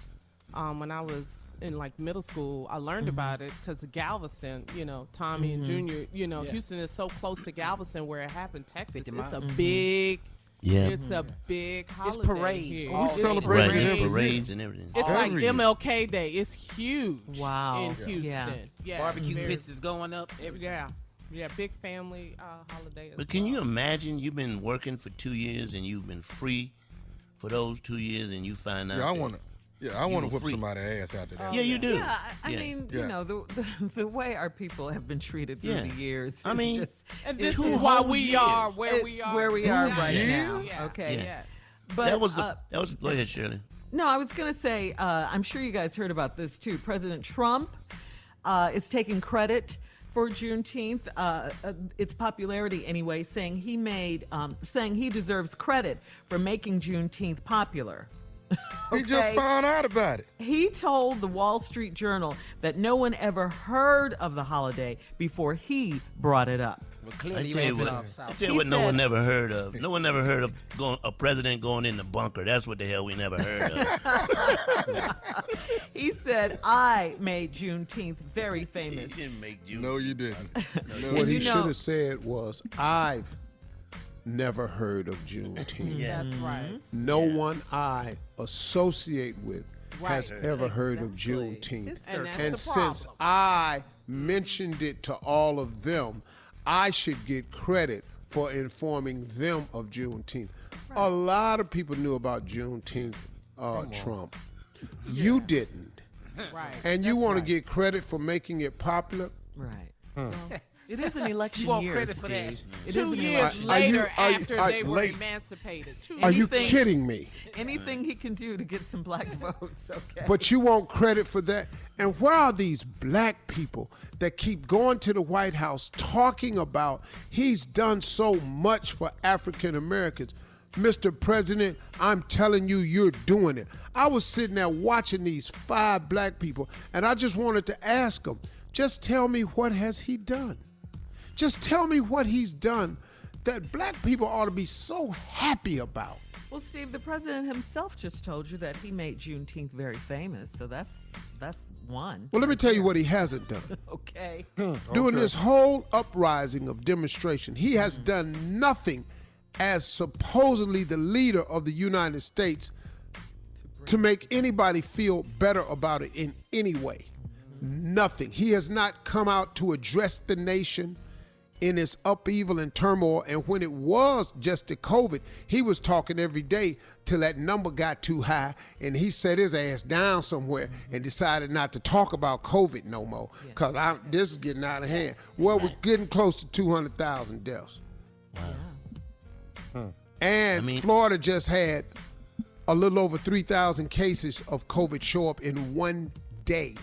S14: when I was in like middle school, I learned about it because Galveston, Tommy and Junior, Houston is so close to Galveston where it happened. Texas, it's a big.
S6: Yeah.
S14: It's a big holiday.
S8: It's parades.
S14: Here.
S8: We
S14: It's
S7: celebrate
S6: Right, there's
S7: every
S6: parades and everything.
S14: It's like
S7: Every year.
S14: MLK Day. It's huge.
S5: Wow.
S14: In Houston. Yeah.
S8: Barbecue
S14: very-
S8: pits is going up. Everything.
S14: Yeah, big family holiday.
S6: But can you imagine you've been working for 2 years and you've been free for those 2 years and you find out
S7: Yeah, I
S6: that
S7: want to. Yeah, I want to
S6: were
S7: whip
S6: free.
S7: somebody's ass after that.
S6: Yeah, you do.
S5: Yeah, I
S6: Yeah.
S5: mean,
S7: Yeah.
S5: the way our people have been treated through
S6: Yeah.
S5: the years.
S6: I
S5: is
S6: mean,
S5: just-
S14: And
S5: it's
S14: this
S6: Two
S14: is why
S6: whole
S14: we
S6: years.
S14: are where we are.
S5: where we are right
S6: years.
S5: now.
S14: Yeah.
S5: Okay.
S6: Yeah.
S14: Yes.
S5: But
S6: that was go ahead, Shirley.
S5: no, I was going to say, I'm sure you guys heard about this too. President Trump is taking credit for Juneteenth, its popularity anyway, saying he deserves credit for making Juneteenth popular.
S7: He just found out about it.
S5: He told the Wall Street Journal that no one ever heard of the holiday before he brought it up.
S8: Well,
S6: I
S8: clearly
S6: tell you
S8: ramping
S6: what.
S8: up
S6: I
S8: south.
S6: tell you what. No one never heard of. No one never heard of a president going in the bunker. That's what the hell we never heard of.
S5: He said, I made Juneteenth very famous.
S6: He didn't make you.
S7: No, you didn't. No,
S3: What
S5: And
S3: he
S5: you
S3: should
S5: know-
S3: have said was, I've never heard of Juneteenth.
S6: Yeah.
S14: That's right.
S3: No one I associate with has
S14: Right.
S3: ever heard of Juneteenth.
S14: And that's
S3: And
S14: the
S3: since
S14: problem.
S3: I mentioned it to all of them, I should get credit for informing them of Juneteenth. A lot of people knew about Juneteenth, Trump. You didn't.
S14: Right.
S3: And you
S14: That's
S3: want
S14: right.
S3: to get credit for making it popular?
S5: Right. Well, it is an election
S8: You want
S5: year,
S8: credit for that?
S5: Steve. It is
S14: 2
S5: an
S14: years
S5: election.
S14: later,
S3: are you-
S14: after
S3: are
S14: they were
S3: late?
S14: emancipated.
S3: Are you
S5: Anything-
S3: kidding me?
S5: Anything he can do to get some black votes, okay?
S3: But you want credit for that? And where are these black people that keep going to the White House talking about he's done so much for African Americans? Mr. President, I'm telling you, you're doing it. I was sitting there watching these 5 black people, and I just wanted to ask them, just tell me what has he done? Just tell me what he's done that black people ought to be so happy about.
S5: Well, Steve, the president himself just told you that he made Juneteenth very famous, so that's one.
S3: Well, let me tell you what he hasn't done.
S5: Okay.
S3: During this whole uprising of demonstration, he has done nothing as supposedly the leader of the United States to make anybody feel better about it in any way. Nothing. He has not come out to address the nation in its upheaval and turmoil. And when it was just the COVID, he was talking every day till that number got too high and he set his ass down somewhere and decided not to talk about COVID no more because this is getting out of hand. Well, we're getting close to 200,000 deaths. And Florida just had a little over 3,000 cases of COVID show up in one day.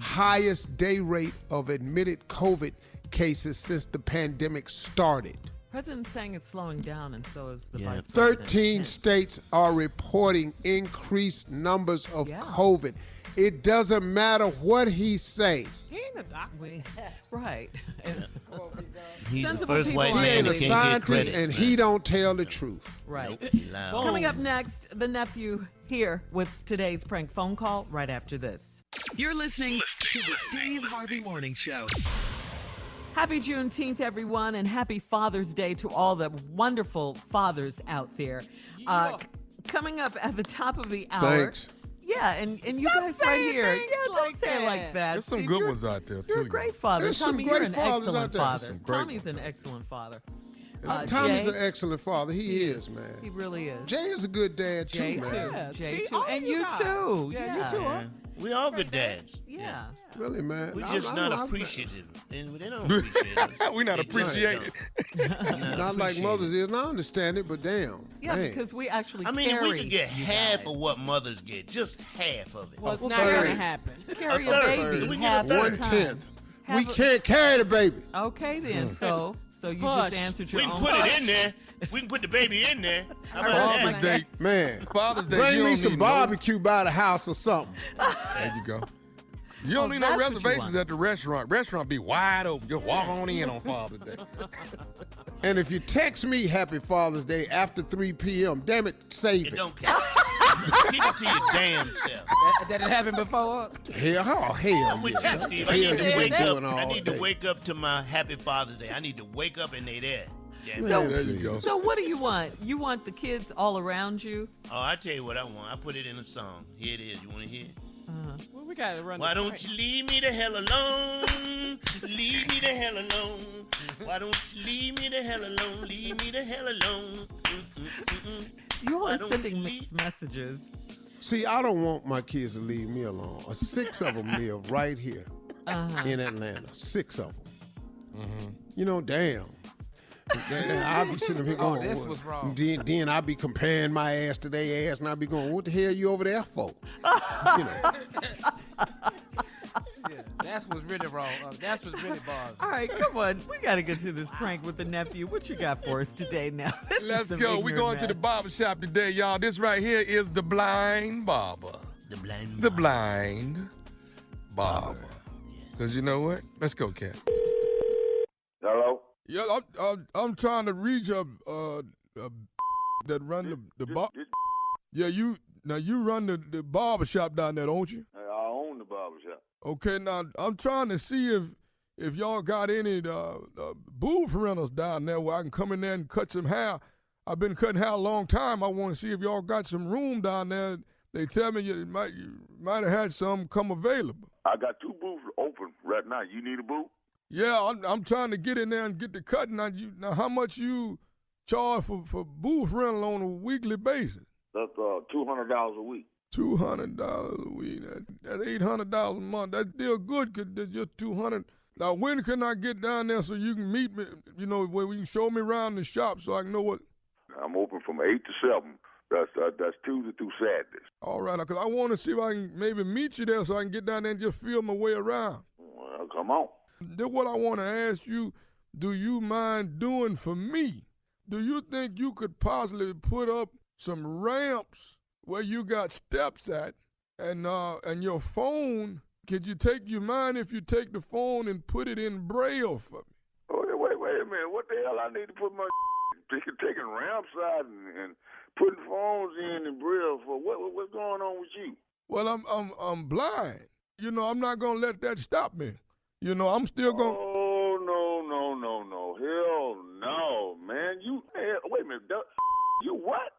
S3: Highest day rate of admitted COVID cases since the pandemic started.
S5: President's saying it's slowing down, and so is the vice president.
S3: 13 states are reporting increased numbers of COVID. It doesn't matter what he say.
S14: He ain't a doctor.
S5: Right.
S6: He's the
S5: Sensible
S6: first
S5: people
S6: white
S5: are
S3: He
S6: man
S3: ain't a
S6: that can't get
S3: scientist,
S6: credit.
S3: and he don't tell the truth.
S5: Right.
S6: Nope, he lying.
S5: Coming up next, the nephew here with today's prank phone call right after this.
S4: You're listening to the Steve Harvey Morning Show.
S5: Happy Juneteenth, everyone, and happy Father's Day to all the wonderful fathers out there. Coming up at the top of the hour.
S3: Thanks.
S5: Yeah, and you
S14: Stop
S5: guys right
S14: saying
S5: here.
S14: things
S5: Yeah, don't
S14: like
S5: say it like
S14: that.
S5: that.
S7: There's some
S5: Steve,
S7: good
S5: you're-
S7: ones out there, too.
S5: You're a great father.
S3: There's some
S5: Tommy, you're
S3: great
S5: an
S3: fathers
S5: excellent
S3: out there.
S5: father.
S7: Some great
S5: Tommy's an excellent father.
S3: Tommy's
S5: Jay,
S3: an excellent father. He is, man.
S5: he really is.
S3: Jay is a good dad, too,
S5: Jay,
S3: man.
S5: too.
S14: Yeah,
S5: Jay,
S14: Steve,
S5: too.
S14: all
S5: And
S14: you
S5: you,
S14: guys.
S5: too.
S14: Yeah, you too, huh?
S6: We all good dads.
S5: Yeah.
S3: Really, man.
S6: We
S3: I-
S6: just
S3: I-
S6: not
S3: I-
S6: appreciative. And they don't appreciate us.
S7: We're not
S6: They just
S7: appreciated.
S6: don't.
S3: Not like mothers is. And I understand it, but damn.
S5: Yeah,
S3: man.
S5: because we actually
S6: I mean, if
S5: carry
S6: we could get
S5: you
S6: half
S5: guys.
S6: of what mothers get, just half of it.
S14: Well, it's
S3: Well,
S14: not
S3: third.
S14: gonna happen.
S5: Carry a
S6: third.
S5: baby.
S6: We get a
S5: half the
S6: third.
S5: time.
S3: 1/10.
S5: Have
S3: We
S5: a-
S3: can't carry the baby.
S5: Okay, then. So you
S14: Push.
S5: just answered
S6: We
S5: your
S6: can
S5: own
S6: put it
S5: question.
S6: in there. We can put the baby in there. How about
S7: Father's
S6: that?
S7: Day.
S3: Man,
S7: Father's Day.
S3: bring
S7: you
S3: me
S7: don't
S3: some
S7: need
S3: barbecue by the house or something.
S7: There you go. You don't need no
S5: that's what you
S7: reservations
S5: want.
S7: at the restaurant. Restaurant be wide open. Just walk on in on Father's Day.
S3: And if you text me Happy Father's Day after 3 p.m., damn it, save
S6: It
S3: it.
S6: don't count. Keep it to your damn self.
S8: That it happened before?
S3: Hell, hell,
S6: I'm with
S3: yeah.
S6: you, Steve.
S3: Hell,
S6: I need
S3: you
S6: to
S3: been
S6: wake up.
S3: doing all
S6: I need to
S3: day.
S6: wake up to my Happy Father's Day. I need to wake up and they there. Damn it.
S5: So,
S7: There you go.
S5: so what do you want? You want the kids all around you?
S6: Oh, I tell you what I want. I put it in a song. Here it is. You want to hear it?
S14: Well, we gotta run.
S6: Why
S14: the
S6: don't
S14: prank.
S6: you leave me the hell alone? Leave me the hell alone. Why don't you leave me the hell alone? Leave me the hell alone.
S5: You all
S6: Why
S5: are
S6: don't
S5: sending
S6: you
S5: mixed messages.
S3: See, I don't want my kids to leave me alone. 6 of them live right here in Atlanta. 6 of them. You know, damn. Then I'll be sitting up here going,
S8: this was wrong.
S3: Then I'll be comparing my ass to their ass, and I'll be going, what the hell you over there for? You know.
S8: Yeah, that's what's really wrong. That's what's really bothering.
S5: All right, come on. We got to get to this prank with the nephew. What you got for us today now? This is
S7: Let's
S5: some
S7: go. We're
S5: ignorant
S7: going to the
S5: mess.
S7: barber shop today, y'all. This right here is the blind barber.
S6: The blind.
S7: The blind barber. Because you know what? Let's go, Cat.
S10: Hello?
S7: Yeah, I'm trying to reach that run the bar. Yeah, you run the barber shop down there, don't you?
S10: I own the barbershop.
S7: Okay, now I'm trying to see if y'all got any booth rentals down there where I can come in there and cut some hair. I've been cutting hair a long time. I want to see if y'all got some room down there. They tell me you might have had some come available.
S10: I got 2 booths open right now. You need a booth?
S7: Yeah, I'm trying to get in there and get the cut. Now how much you charge for booth rental on a weekly basis?
S10: That's $200 a week.
S7: $200 a week. That's $800 a month. That's still good because there's just $200. Now, when can I get down there so you can meet me, where we can show me around the shop so I can know what?
S10: I'm open from 8 to 7. That's Tuesday through Saturdays.
S7: All right, because I want to see if I can maybe meet you there so I can get down there and just feel my way around.
S10: Well, come on.
S7: Then what I want to ask you, do you mind doing for me? Do you think you could possibly put up some ramps where you got steps at, and your phone? Could you mind if you take the phone and put it in Braille for me?
S10: Oh, wait a minute. What the hell I need to put my taking ramps out and putting phones in and Braille for? What's going on with you?
S7: Well, I'm blind. I'm not gonna let that stop me. I'm still gonna.
S10: Oh, no. Hell no, man. Wait a minute. You what?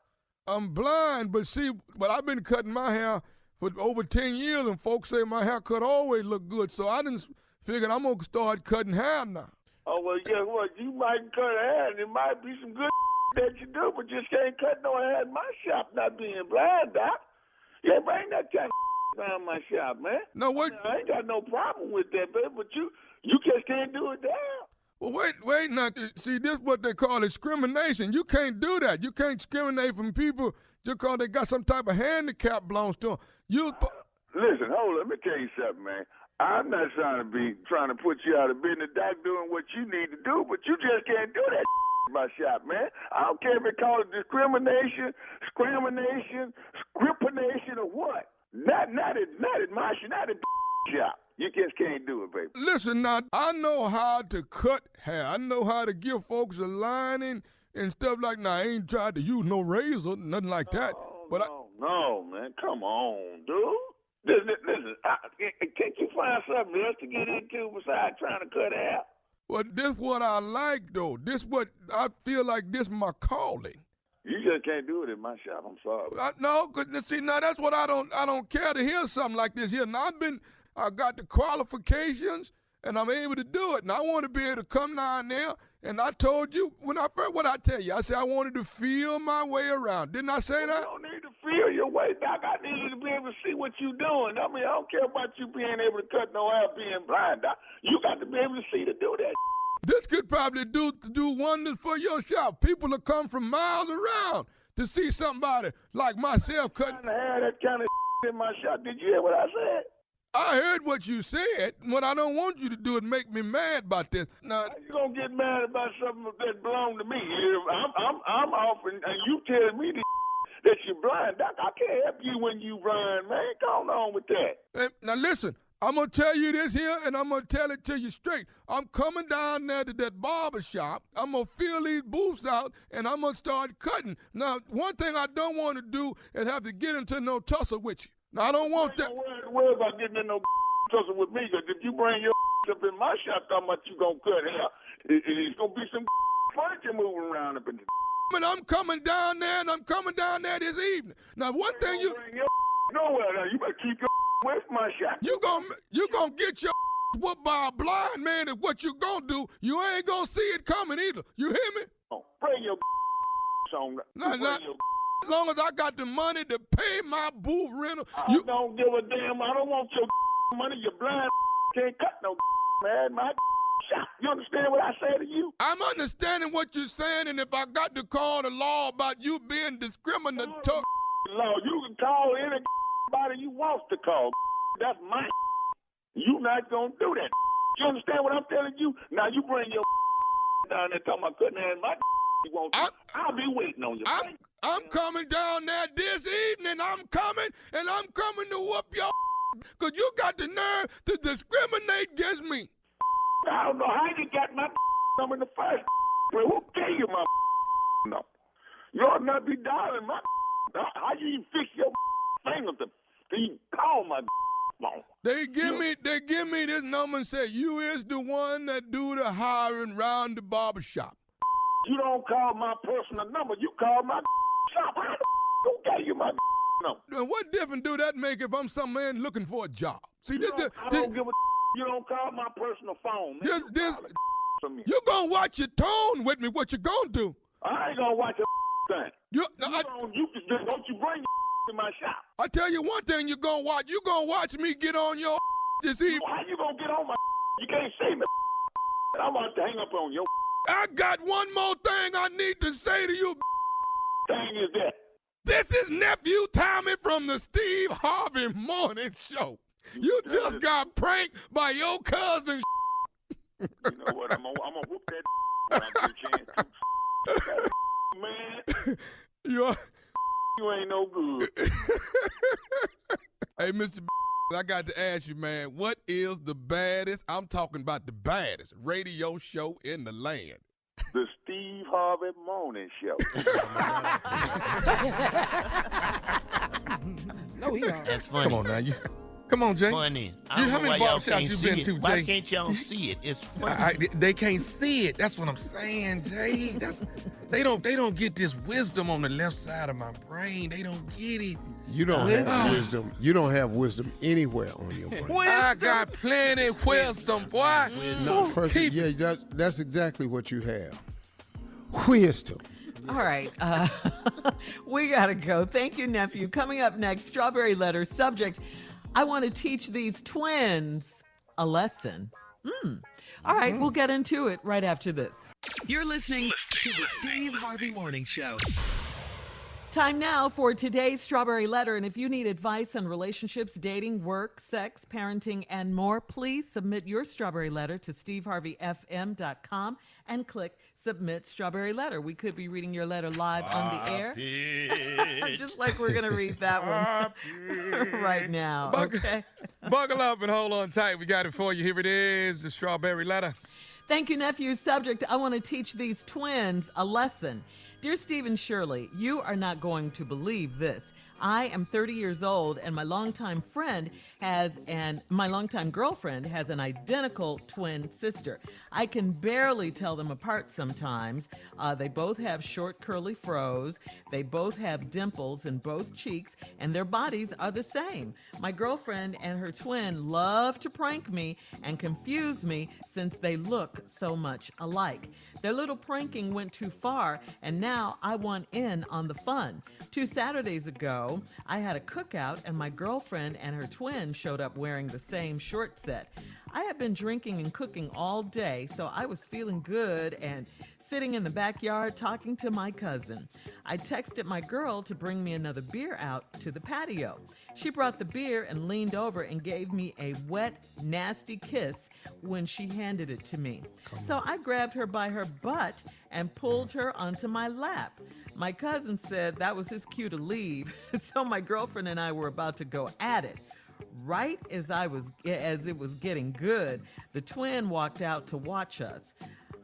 S7: I'm blind, but I've been cutting my hair for over 10 years, and folks say my haircut always look good, so I didn't figure I'm gonna start cutting hair now.
S10: Oh, well, guess what? You might cut hair, and it might be some good that you do, but just can't cut no hair in my shop, not being blind, Doc. Yeah, bring that kind of around my shop, man.
S7: No, what?
S10: I ain't got no problem with that, baby, but you just can't do it there.
S7: Well, wait, now, see, this is what they call discrimination. You can't do that. You can't discriminate from people just because they got some type of handicap belongs to them.
S10: Listen, hold on, let me tell you something, man. I'm not trying to put you out of business, Doc, doing what you need to do, but you just can't do that in my shop, man. I don't care if it calls discrimination, scrimination, or what.
S15: Not at my shop. You just can't do it, baby.
S7: Listen now, I know how to cut hair. I know how to give folks a lining and stuff like that. I ain't tried to use no razor, nothing like that.
S15: No, man, come on, dude. Listen, can't you find something else to get into besides trying to cut hair?
S7: Well, this what I like, though. This what I feel like this my calling.
S15: You just can't do it in my shop. I'm sorry.
S7: No, cause see now that's what I don't care to hear something like this here. Now I got the qualifications and I'm able to do it. And I want to be able to come down there. And I told you what I tell you. I said I wanted to feel my way around. Didn't I say that?
S15: You don't need to feel your way, Doc. I need you to be able to see what you're doing. I mean, I don't care about you being able to cut no hair, being blind, Doc. You got to be able to see to do that.
S7: This could probably do wonders for your shop. People will come from miles around to see somebody like myself cutting.
S15: I'm trying to have that kind of in my shop. Did you hear what I said?
S7: I heard what you said. What I don't want you to do is make me mad about this. Now
S15: you gonna get mad about something that belong to me? I'm offering, and you telling me that you're blind, Doc. I can't help you when you blind, man. Go on with that.
S7: Now listen. I'm going to tell you this here, and I'm going to tell it to you straight. I'm coming down there to that barber shop. I'm going to fill these booths out, and I'm going to start cutting. Now, one thing I don't want to do is have to get into no tussle with you. Now, I don't want that.
S15: Don't worry about getting in no tussle with me, because if you bring your up in my shop talking about you going to cut hair, it's going to be some furniture moving around up in the
S7: and I'm coming down there, and I'm coming down there this evening. Now, one thing you...
S15: Bring your nowhere now. You better keep your with my shot.
S7: You gonna get your whooped by a blind man is what you gonna do. You ain't gonna see it coming either. You hear me?
S15: Oh, bring your on.
S7: As long as I got the money to pay my booth rental.
S15: I don't give a damn. I don't want your money. Your blind can't cut no man. My shot. You understand what I say to you?
S7: I'm understanding what you're saying, and if I got to call the law about you being discriminatory.
S15: Law, you can call any Anybody you want to call. That's my You not gonna do that. You understand what I'm telling you? Now you bring your down there talking about cutting hair my you won't do. I'll be waiting on you.
S7: I'm coming down there this evening. I'm coming to whoop your because you got the nerve to discriminate against me.
S15: I don't know how you got my number in the first but who gave you my number? You ought not be dialing my how you even fix your finger to you call my phone.
S7: They give me this number and say you is the one that do the hiring round the barber shop.
S15: You don't call my personal number. You call my shop. Who gave you my number?
S7: Now, what difference do that make if I'm some man looking for a job? See,
S15: I don't give a you don't call my personal phone. Man.
S7: You gonna watch your tone with me? What you gonna do?
S15: I ain't gonna watch a thing. Don't you bring in my shop.
S7: I tell you one thing, you gonna watch me get on your this evening.
S15: How you gonna get on my? You can't see me. I'm about to hang up on your.
S7: I got one more thing I need to say to you.
S15: Thing is that.
S7: This is nephew Tommy from the Steve Harvey Morning Show. You just got pranked by your cousin.
S15: You know what? I'm gonna whoop that when I get a chance. Man, you ain't no good.
S7: Hey, Mr. I got to ask you, man, what is the baddest, I'm talking about the baddest radio show in the land?
S15: The Steve Harvey Morning Show.
S8: No, he don't.
S16: That's funny.
S7: Come on now, come on, Jay.
S16: Funny. I don't know why y'all can't see it. Why can't y'all see it? It's funny.
S17: They can't see it. That's what I'm saying, Jay. They don't get this wisdom on the left side of my brain. They don't get it.
S3: You don't have wisdom. You don't have wisdom anywhere on your brain.
S17: I got plenty wisdom, boy.
S3: No, that's exactly what you have. Wisdom.
S5: All right. We got to go. Thank you, nephew. Coming up next, Strawberry Letter. Subject, I want to teach these twins a lesson. All right, we'll get into it right after this.
S4: You're listening to the Steve Harvey Morning Show.
S5: Time now for today's Strawberry Letter. And if you need advice on relationships, dating, work, sex, parenting, and more, please submit your Strawberry Letter to steveharveyfm.com and click submit Strawberry Letter. We could be reading your letter live on the air. Just like we're going to read that one right now. Okay.
S17: Buckle up and hold on tight. We got it for you. Here it is, the Strawberry Letter.
S5: Thank you, nephew. Subject, I want to teach these twins a lesson. Dear Steve and Shirley, you are not going to believe this. I am 30 years old, and my longtime girlfriend has an identical twin sister. I can barely tell them apart sometimes. They both have short, curly froze. They both have dimples in both cheeks, and their bodies are the same. My girlfriend and her twin love to prank me and confuse me since they look so much alike. Their little pranking went too far, and now I want in on the fun. 2 Saturdays ago, I had a cookout, and my girlfriend and her twin showed up wearing the same short set. I had been drinking and cooking all day, so I was feeling good and sitting in the backyard talking to my cousin. I texted my girl to bring me another beer out to the patio. She brought the beer and leaned over and gave me a wet, nasty kiss when she handed it to me. So I grabbed her by her butt and pulled her onto my lap. My cousin said that was his cue to leave, so my girlfriend and I were about to go at it. Right as it was getting good, the twin walked out to watch us.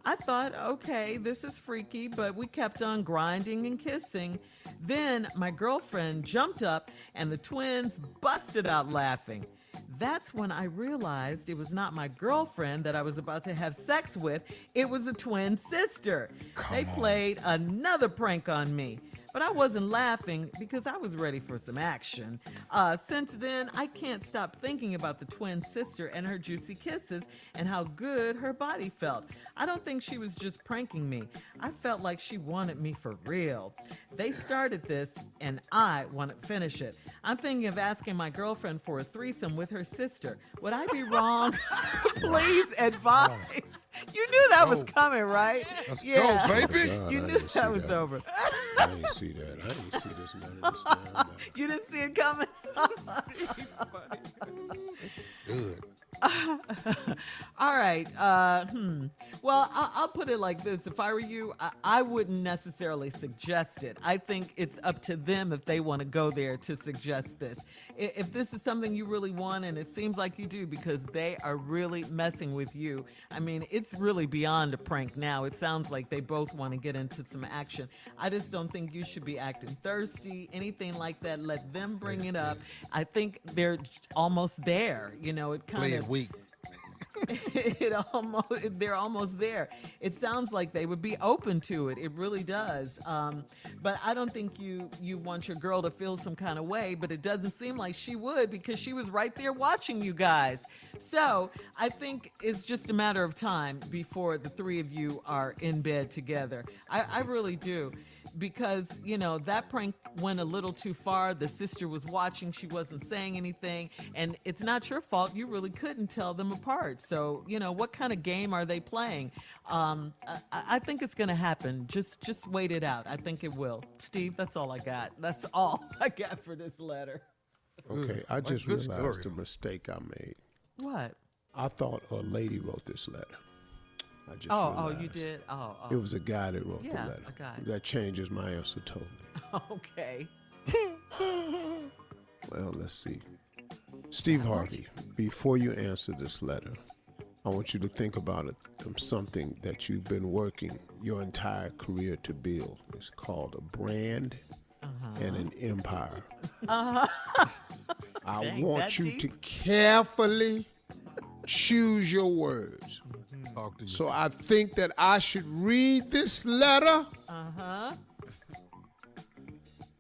S5: I thought, okay, this is freaky, but we kept on grinding and kissing. Then my girlfriend jumped up and the twins busted out laughing. That's when I realized it was not my girlfriend that I was about to have sex with. It was a twin sister. They played another prank on me. But I wasn't laughing because I was ready for some action. Since then, I can't stop thinking about the twin sister and her juicy kisses and how good her body felt. I don't think she was just pranking me. I felt like she wanted me for real. They started this, and I want to finish it. I'm thinking of asking my girlfriend for a threesome with her sister. Would I be wrong? Please advise. You knew that was coming, right?
S17: Let's go, baby.
S5: You knew that was over.
S3: I didn't see that. I didn't see this none of this time.
S5: You didn't see it coming?
S17: This is good.
S5: All right. Well, I'll put it like this. If I were you, I wouldn't necessarily suggest it. I think it's up to them if they want to go there to suggest this. If this is something you really want, and it seems like you do because they are really messing with you, I mean, it's really beyond a prank now. It sounds like they both want to get into some action. I just don't think you should be acting thirsty, anything like that. Let them bring it up. I think they're almost there. You know, it kind of
S17: weak.
S5: They're almost there. It sounds like they would be open to it. It really does. But I don't think you want your girl to feel some kind of way, but it doesn't seem like she would because she was right there watching you guys. So I think it's just a matter of time before the three of you are in bed together. I really do. Because, you know, that prank went a little too far. The sister was watching. She wasn't saying anything. And it's not your fault. You really couldn't tell them apart. So, you know, what kind of game are they playing? I think it's going to happen. Just wait it out. I think it will. Steve, that's all I got. That's all I got for this letter.
S3: Okay, I just realized the mistake I made.
S5: What?
S3: I thought a lady wrote this letter. I just
S5: realized. You did? Oh.
S3: It was a guy that wrote the letter.
S5: A guy.
S3: That changes my answer totally.
S5: Okay.
S3: Well, let's see. Steve Harvey, before you answer this letter, I want you to think about something that you've been working your entire career to build. It's called a brand and an empire. I want you to carefully choose your words. So I think that I should read this letter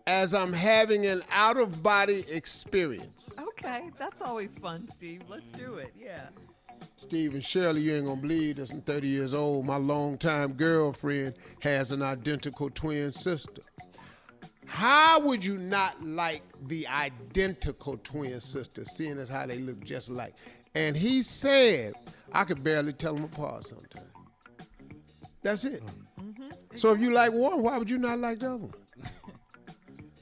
S3: as I'm having an out-of-body experience.
S5: Okay, that's always fun, Steve. Let's do it, yeah.
S3: Steve and Shirley, you ain't gonna believe this. I'm 30 years old. My longtime girlfriend has an identical twin sister. How would you not like the identical twin sister, seeing as how they look just alike? And he said, I could barely tell them apart sometimes. That's it. So if you like one, why would you not like the other one?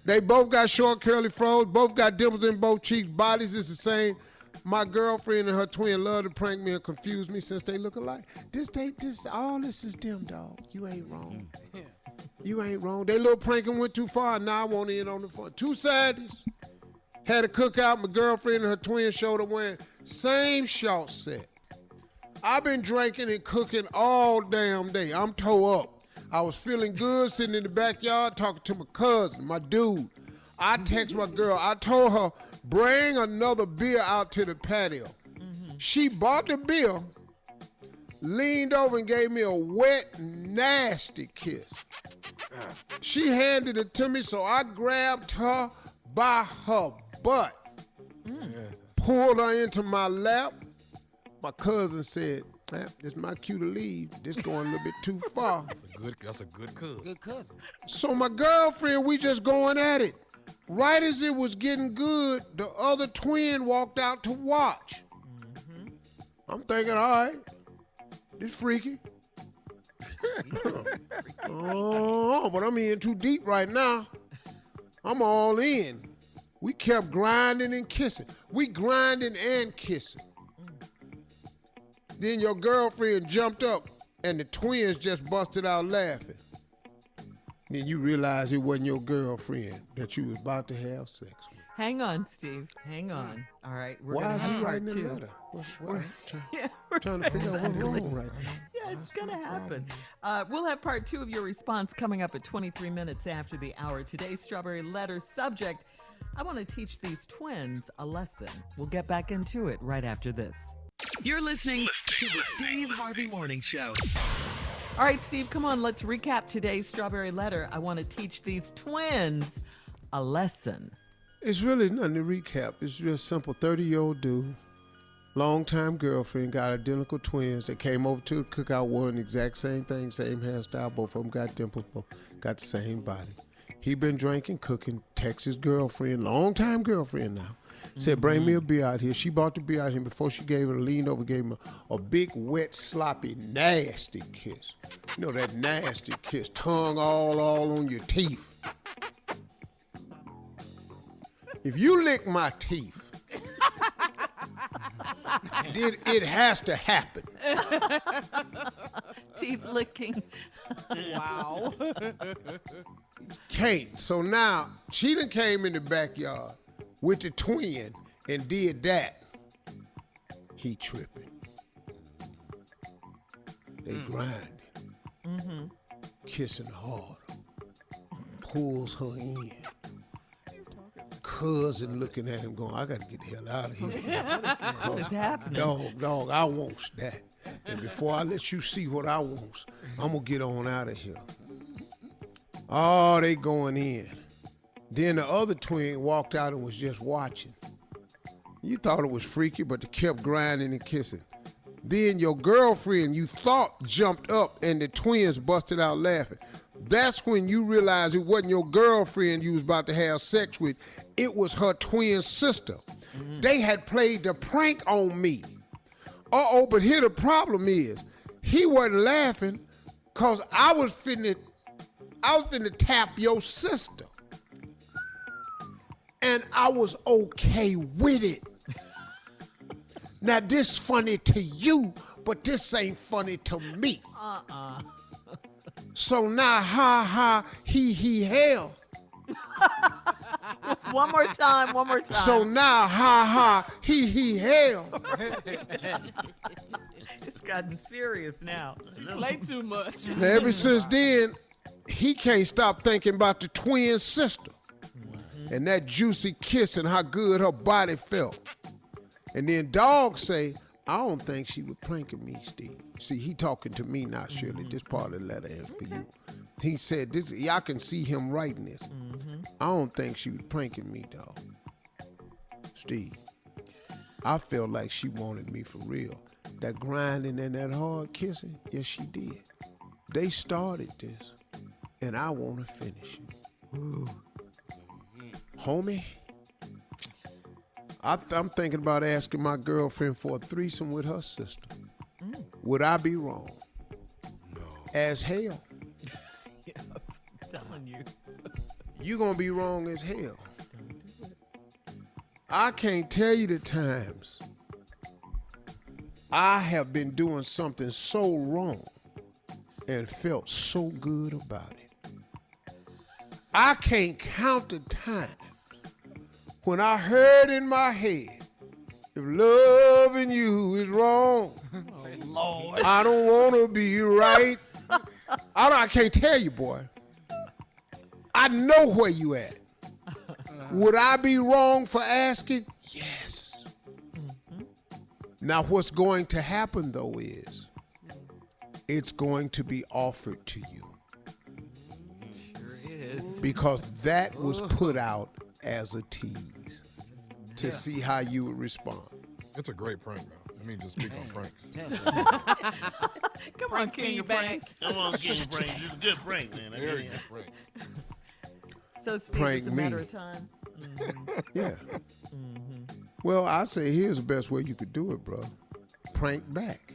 S3: They both got short, curly froze, both got dimples in both cheeks, bodies is the same. My girlfriend and her twin love to prank me and confuse me since they look alike. All this is them, dog. You ain't wrong. You ain't wrong. They little pranking went too far. Now I want in on the fun. 2 Saturdays, had a cookout. My girlfriend and her twin showed up wearing same short set. I've been drinking and cooking all damn day. I'm toe up. I was feeling good sitting in the backyard talking to my cousin, my dude. I text my girl. I told her, bring another beer out to the patio. She bought the beer, leaned over and gave me a wet, nasty kiss. She handed it to me, so I grabbed her by her butt, pulled her into my lap. My cousin said, this my cue to leave. This going a little bit too far.
S17: That's a good cousin.
S8: Good cousin.
S3: So my girlfriend, we just going at it. Right as it was getting good, the other twin walked out to watch. I'm thinking, all right, this freaky. Oh, but I'm in too deep right now. I'm all in. We kept grinding and kissing. We grinding and kissing. Then your girlfriend jumped up and the twins just busted out laughing. Then you realize it wasn't your girlfriend that you was about to have sex with.
S5: Hang on, Steve. Hang on. All right.
S3: Why is he writing a letter? We're trying to figure out what's wrong right now.
S5: Yeah, it's going to happen. We'll have part 2 of your response coming up at 23 minutes after the hour. Today's Strawberry Letter subject, I want to teach these twins a lesson. We'll get back into it right after this.
S4: You're listening to the Steve Harvey Morning Show.
S5: All right, Steve, come on. Let's recap today's Strawberry Letter. I want to teach these twins a lesson.
S3: It's really nothing to recap. It's real simple. 30-year-old dude, longtime girlfriend, got identical twins. They came over to a cookout, wore the exact same thing, same hairstyle. Both of them got dimples, both got the same body. He been drinking, cooking, text his girlfriend, longtime girlfriend now. Said, bring me a beer out here. She bought the beer out here. Before she gave it, leaned over, gave him a big, wet, sloppy, nasty kiss. You know, that nasty kiss, tongue all on your teeth. If you lick my teeth, it has to happen.
S5: Teeth licking.
S14: Wow.
S3: Can't. So now, she done came in the backyard with the twin and did that. He tripping. They grinding. Kissing hard. Pulls her in. Cousin looking at him going, I got to get the hell out of here.
S5: What is happening?
S3: Dog, I want that. And before I let you see what I want, I'm going to get on out of here. Oh, they going in. Then the other twin walked out and was just watching. You thought it was freaky, but they kept grinding and kissing. Then your girlfriend, you thought, jumped up and the twins busted out laughing. That's when you realized it wasn't your girlfriend you was about to have sex with. It was her twin sister. They had played the prank on me. But here the problem is, he wasn't laughing because I was finna tap your sister. And I was okay with it. Now this funny to you, but this ain't funny to me. So now, ha, he, hell.
S5: One more time.
S3: So now, ha, he, hell.
S5: It's gotten serious now.
S14: You play too much.
S3: Now, ever since then, he can't stop thinking about the twin sister and that juicy kiss and how good her body felt. And then Dog say, I don't think she was pranking me, Steve. See, he talking to me now, Shirley. This part of the letter is for you. He said, this. Y'all can see him writing this. I don't think she was pranking me, dog. Steve, I felt like she wanted me for real. That grinding and that hard kissing, yes, she did. They started this, and I want to finish it. Ooh. Homie, I'm thinking about asking my girlfriend for a threesome with her sister. Would I be wrong? No. As hell.
S5: Yeah, I'm telling you.
S3: You gonna be wrong as hell. I can't tell you the times I have been doing something so wrong and felt so good about it. I can't count the time when I heard in my head, if loving you is wrong,
S11: Lord,
S3: I don't want to be right. I can't tell you, boy. I know where you at. Would I be wrong for asking? Yes. Now, what's going to happen, though, is it's going to be offered to you.
S5: Sure is.
S3: Because that was put out as a tease to see how you would respond.
S17: It's a great prank, man. Let me just speak on pranks.
S5: Come on, King of Pranks.
S16: Come on, King of Pranks. It's a good prank, man.
S17: Very good prank.
S5: So, Steve,
S3: Prank
S5: it's a
S3: me.
S5: matter of time.
S3: Yeah. Well, I say here's the best way you could do it, bro. Prank back.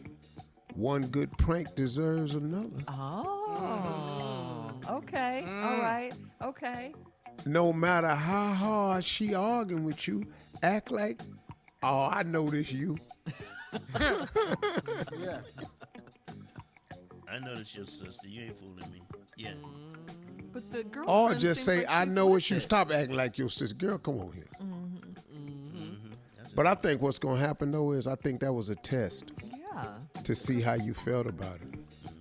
S3: One good prank deserves another.
S5: Oh, okay. All right. Okay.
S3: No matter how hard she arguing with you, act like, oh, I know this you.
S16: Yeah. I know that's your sister. You ain't fooling me. Yeah.
S5: But the girl.
S3: Or just say, I know it's you. Stop acting like your sister. Girl, come on here. But I think what's going to happen, though, is I think that was a test
S5: Yeah.
S3: to see how you felt about it.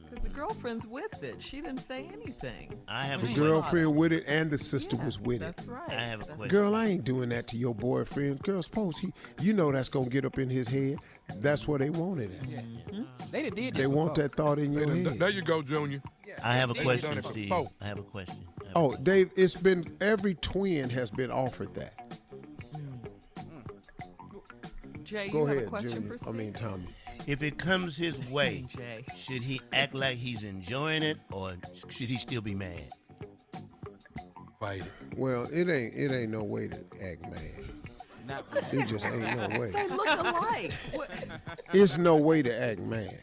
S5: Because the girlfriend's with it. She didn't say anything.
S16: I have
S3: The
S16: a
S3: girlfriend with it and the sister was with it.
S5: That's right.
S16: I have a question.
S3: Girl, I ain't doing that to your boyfriend. Girl, suppose you know that's going to get up in his head. That's where they want it at.
S8: They done did this
S3: They want
S8: before.
S3: that thought in your head.
S17: There you go, Junior.
S16: I have a
S17: They've
S16: question,
S17: done it
S16: Steve.
S17: before.
S16: I have a question.
S3: Oh, Dave, it's been, every twin has been offered that.
S5: Jay,
S3: Go
S5: you have
S3: ahead,
S5: a question
S3: Junior.
S5: for
S3: I
S5: Steve?
S3: mean, Tommy.
S16: If it comes his way,
S5: Jay.
S16: should he act like he's enjoying it, or should he still be mad?
S17: Fight.
S3: Well, it ain't no way to act mad. It just ain't no way.
S5: They look alike.
S3: It's no way to act mad.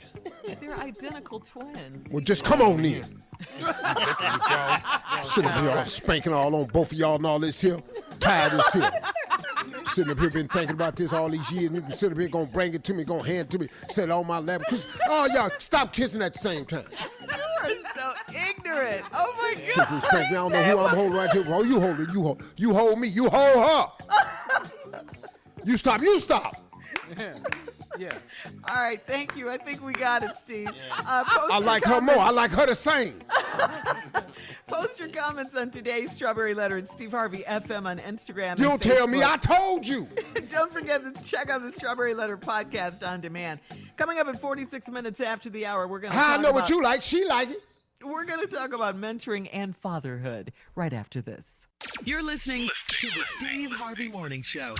S5: They're identical twins.
S3: Well, just come on in. Sitting up here all spanking all on both of y'all and all this here. Tired of this here. Sitting up here been thinking about this all these years. And you sitting up here gonna bring it to me, gonna hand it to me, set it on my lap. Oh, y'all stop kissing at the same time.
S5: You are so ignorant. Oh my
S3: Kiss
S5: God.
S3: me, spank me. I don't know who I'm holding right here. Oh, you hold it. You hold me. You hold her. You stop.
S8: Yeah.
S5: All right, thank you. I think we got it, Steve.
S3: I like her more. I like her the same.
S5: Post your comments on today's Strawberry Letter at Steve Harvey FM on Instagram.
S3: You
S5: and
S3: don't tell me.
S5: Facebook.
S3: I told you.
S5: Don't forget to check out the Strawberry Letter podcast on demand. Coming up at 46 minutes after the hour, we're going to
S3: I know what you like. She like it.
S5: We're going to talk about mentoring and fatherhood right after this.
S4: You're listening to the Steve Harvey Morning Show.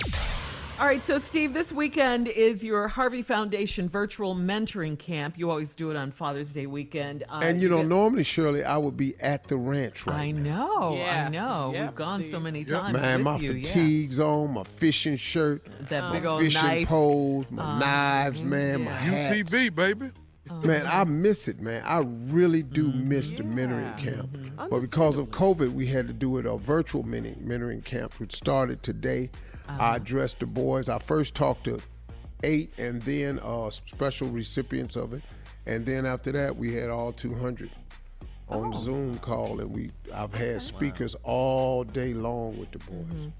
S5: All right, so Steve, this weekend is your Harvey Foundation virtual mentoring camp. You always do it on Father's Day weekend.
S3: And normally, Shirley, I would be at the ranch right now.
S5: I know.
S14: Yeah,
S5: We've gone
S14: Steve.
S5: so many times
S3: Man, my
S5: with you.
S3: fatigues on, my fishing shirt,
S5: That big
S3: my
S5: old
S3: fishing
S5: knife.
S3: poles, my knives, man, my hats.
S17: UTB, baby.
S3: Man, I miss it, man. I really do miss the mentoring camp. But because of COVID, we had to do it a virtual mentoring camp, which started today. I addressed the boys. I first talked to 8 and then special recipients of it. And then after that, we had all 200 on the Zoom call. And I've had speakers all day long with the boys.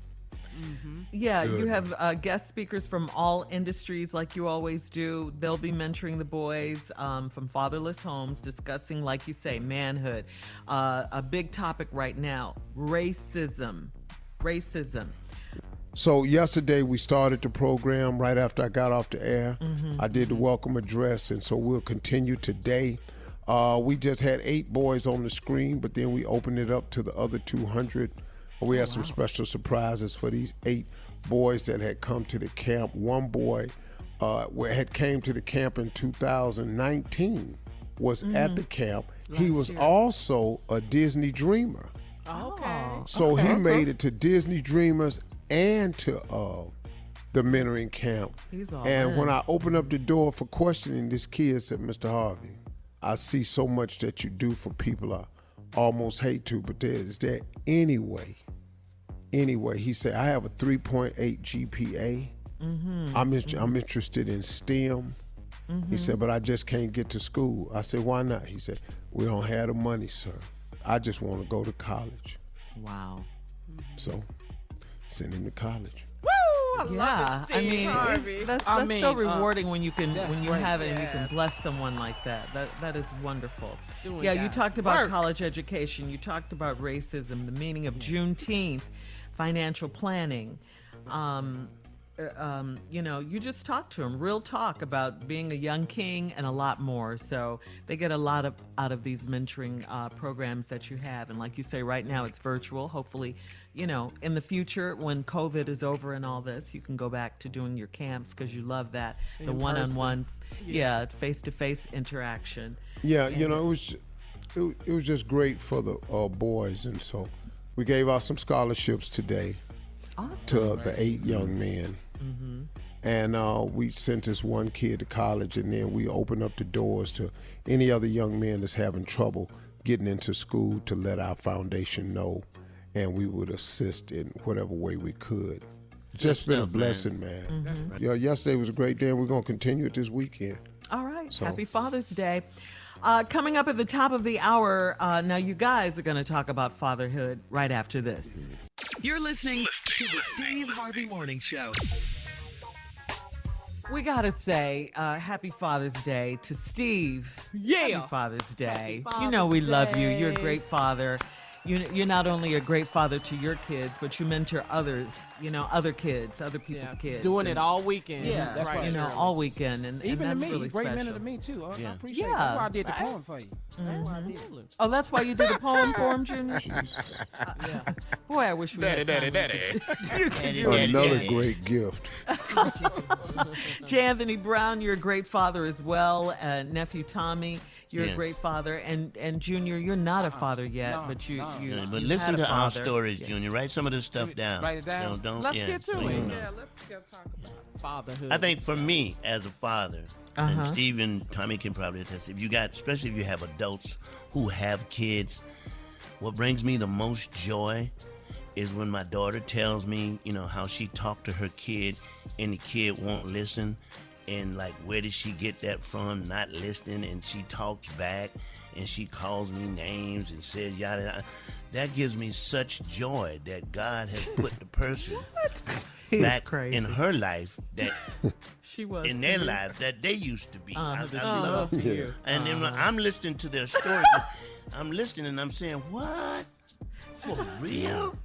S5: Yeah,
S3: Good,
S5: you have guest speakers from all industries like you always do. They'll be mentoring the boys from fatherless homes, discussing, like you say, manhood. A big topic right now, racism.
S3: So yesterday we started the program right after I got off the air. I did the welcome address, and so we'll continue today. We just had 8 boys on the screen, but then we opened it up to the other 200. We had some special surprises for these 8 boys that had come to the camp. One boy had came to the camp in 2019, was at the camp. He was also a Disney dreamer.
S14: Okay.
S3: So he made it to Disney Dreamers and to the mentoring camp. And when I opened up the door for questioning, this kid said, Mr. Harvey, I see so much that you do for people I almost hate to, but is there any way? Anyway, he said, I have a 3.8 GPA. I'm interested in STEM. He said, but I just can't get to school. I said, why not? He said, we don't have the money, sir. I just want to go to college.
S5: Wow.
S3: So, send him to college.
S14: Woo! I love it, Steve Harvey.
S5: That's so rewarding when you have it and you can bless someone like that. That is wonderful.
S14: Doing
S5: You
S14: God's
S5: talked about
S14: work.
S5: college education. You talked about racism, the meaning of Juneteenth, financial planning. You just talk to them, real talk about being a young king and a lot more. So they get a lot out of these mentoring programs that you have. And like you say, right now it's virtual. Hopefully, in the future when COVID is over and all this, you can go back to doing your camps because you love that, the one-on-one, face-to-face interaction.
S3: Yeah, it was just great for the boys. And so we gave out some scholarships today.
S5: Awesome.
S3: To the 8 young men. And we sent this one kid to college, and then we opened up the doors to any other young man that's having trouble getting into school to let our foundation know, and we would assist in whatever way we could. Just been a blessing, man. Yeah, yesterday was a great day, and we're going to continue it this weekend.
S5: All right.
S3: So.
S5: Happy Father's Day. Coming up at the top of the hour, now you guys are going to talk about fatherhood right after this.
S4: You're listening to the Steve Harvey Morning Show.
S5: We got to say Happy Father's Day to Steve.
S14: Yeah.
S5: Happy Father's Day.
S14: Father's
S5: We love you. You're a
S14: Day.
S5: great father. You're not only a great father to your kids, but you mentor others, other kids, other people's kids.
S14: Doing it all weekend.
S5: Yeah,
S14: That's right.
S5: all weekend. And
S8: Even
S5: that's
S8: to me,
S5: really
S8: great
S5: special.
S8: minute to me too. I appreciate it.
S5: Yeah,
S8: That's why I did the poem for you. That's why I did it.
S5: Oh, that's why you did a poem for him, Junior?
S3: Jesus.
S5: Boy, I wish we had time. You could do it.
S3: Another great gift.
S5: J. Anthony Brown, you're a great father as well. Nephew Tommy, you're a great father. And Junior, you're not a father yet, but you
S16: But
S5: you
S16: listen
S5: had a
S16: to our
S5: father.
S16: stories, Junior. Write some of this stuff down.
S8: Write it down.
S16: Don't.
S14: Let's
S16: yeah,
S14: get to
S16: so
S14: it.
S16: you know.
S14: Yeah, let's talk about fatherhood.
S16: I think for me as a father, and Steve and Tommy can probably attest, especially if you have adults who have kids, what brings me the most joy is when my daughter tells me, how she talked to her kid and the kid won't listen, and like, where did she get that from, not listening, and she talks back and she calls me names and says yada yada. That gives me such joy that God has put the person back in her life that
S5: she was
S16: in their life that they used to be. I
S5: the
S16: love
S5: for you.
S16: And then when I'm listening to their stories, I'm listening and I'm saying, what? For real?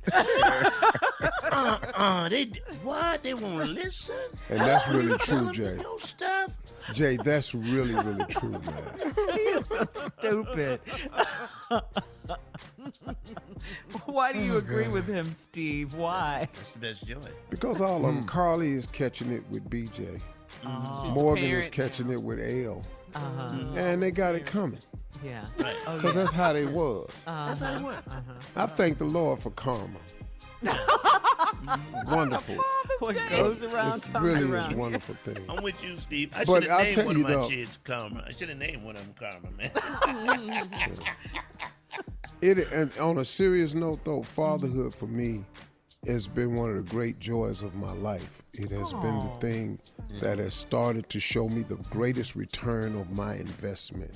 S16: They won't listen?
S3: And that's
S16: When
S3: really
S16: you tell
S3: true,
S16: them
S3: Jay.
S16: your stuff?
S3: Jay, that's really, really true, man.
S5: He is so stupid. Why do you agree with him, Steve? Why?
S16: That's the best joy.
S3: Because all of them, Carly is catching it with BJ. Morgan is catching it with L. And they got it coming.
S5: Yeah.
S3: Because that's how they was.
S16: That's how they were.
S3: I thank the Lord for karma. Wonderful.
S5: What goes around
S3: It
S5: comes
S3: really
S5: around.
S3: is a wonderful thing.
S16: I'm with you, Steve. I
S3: But
S16: should
S3: I'll
S16: have named
S3: tell
S16: one
S3: you
S16: of my
S3: though-
S16: kids Karma. I should have named one of them Karma, man.
S3: And on a serious note, though, fatherhood for me has been one of the great joys of my life. It has been the thing that has started to show me the greatest return of my investment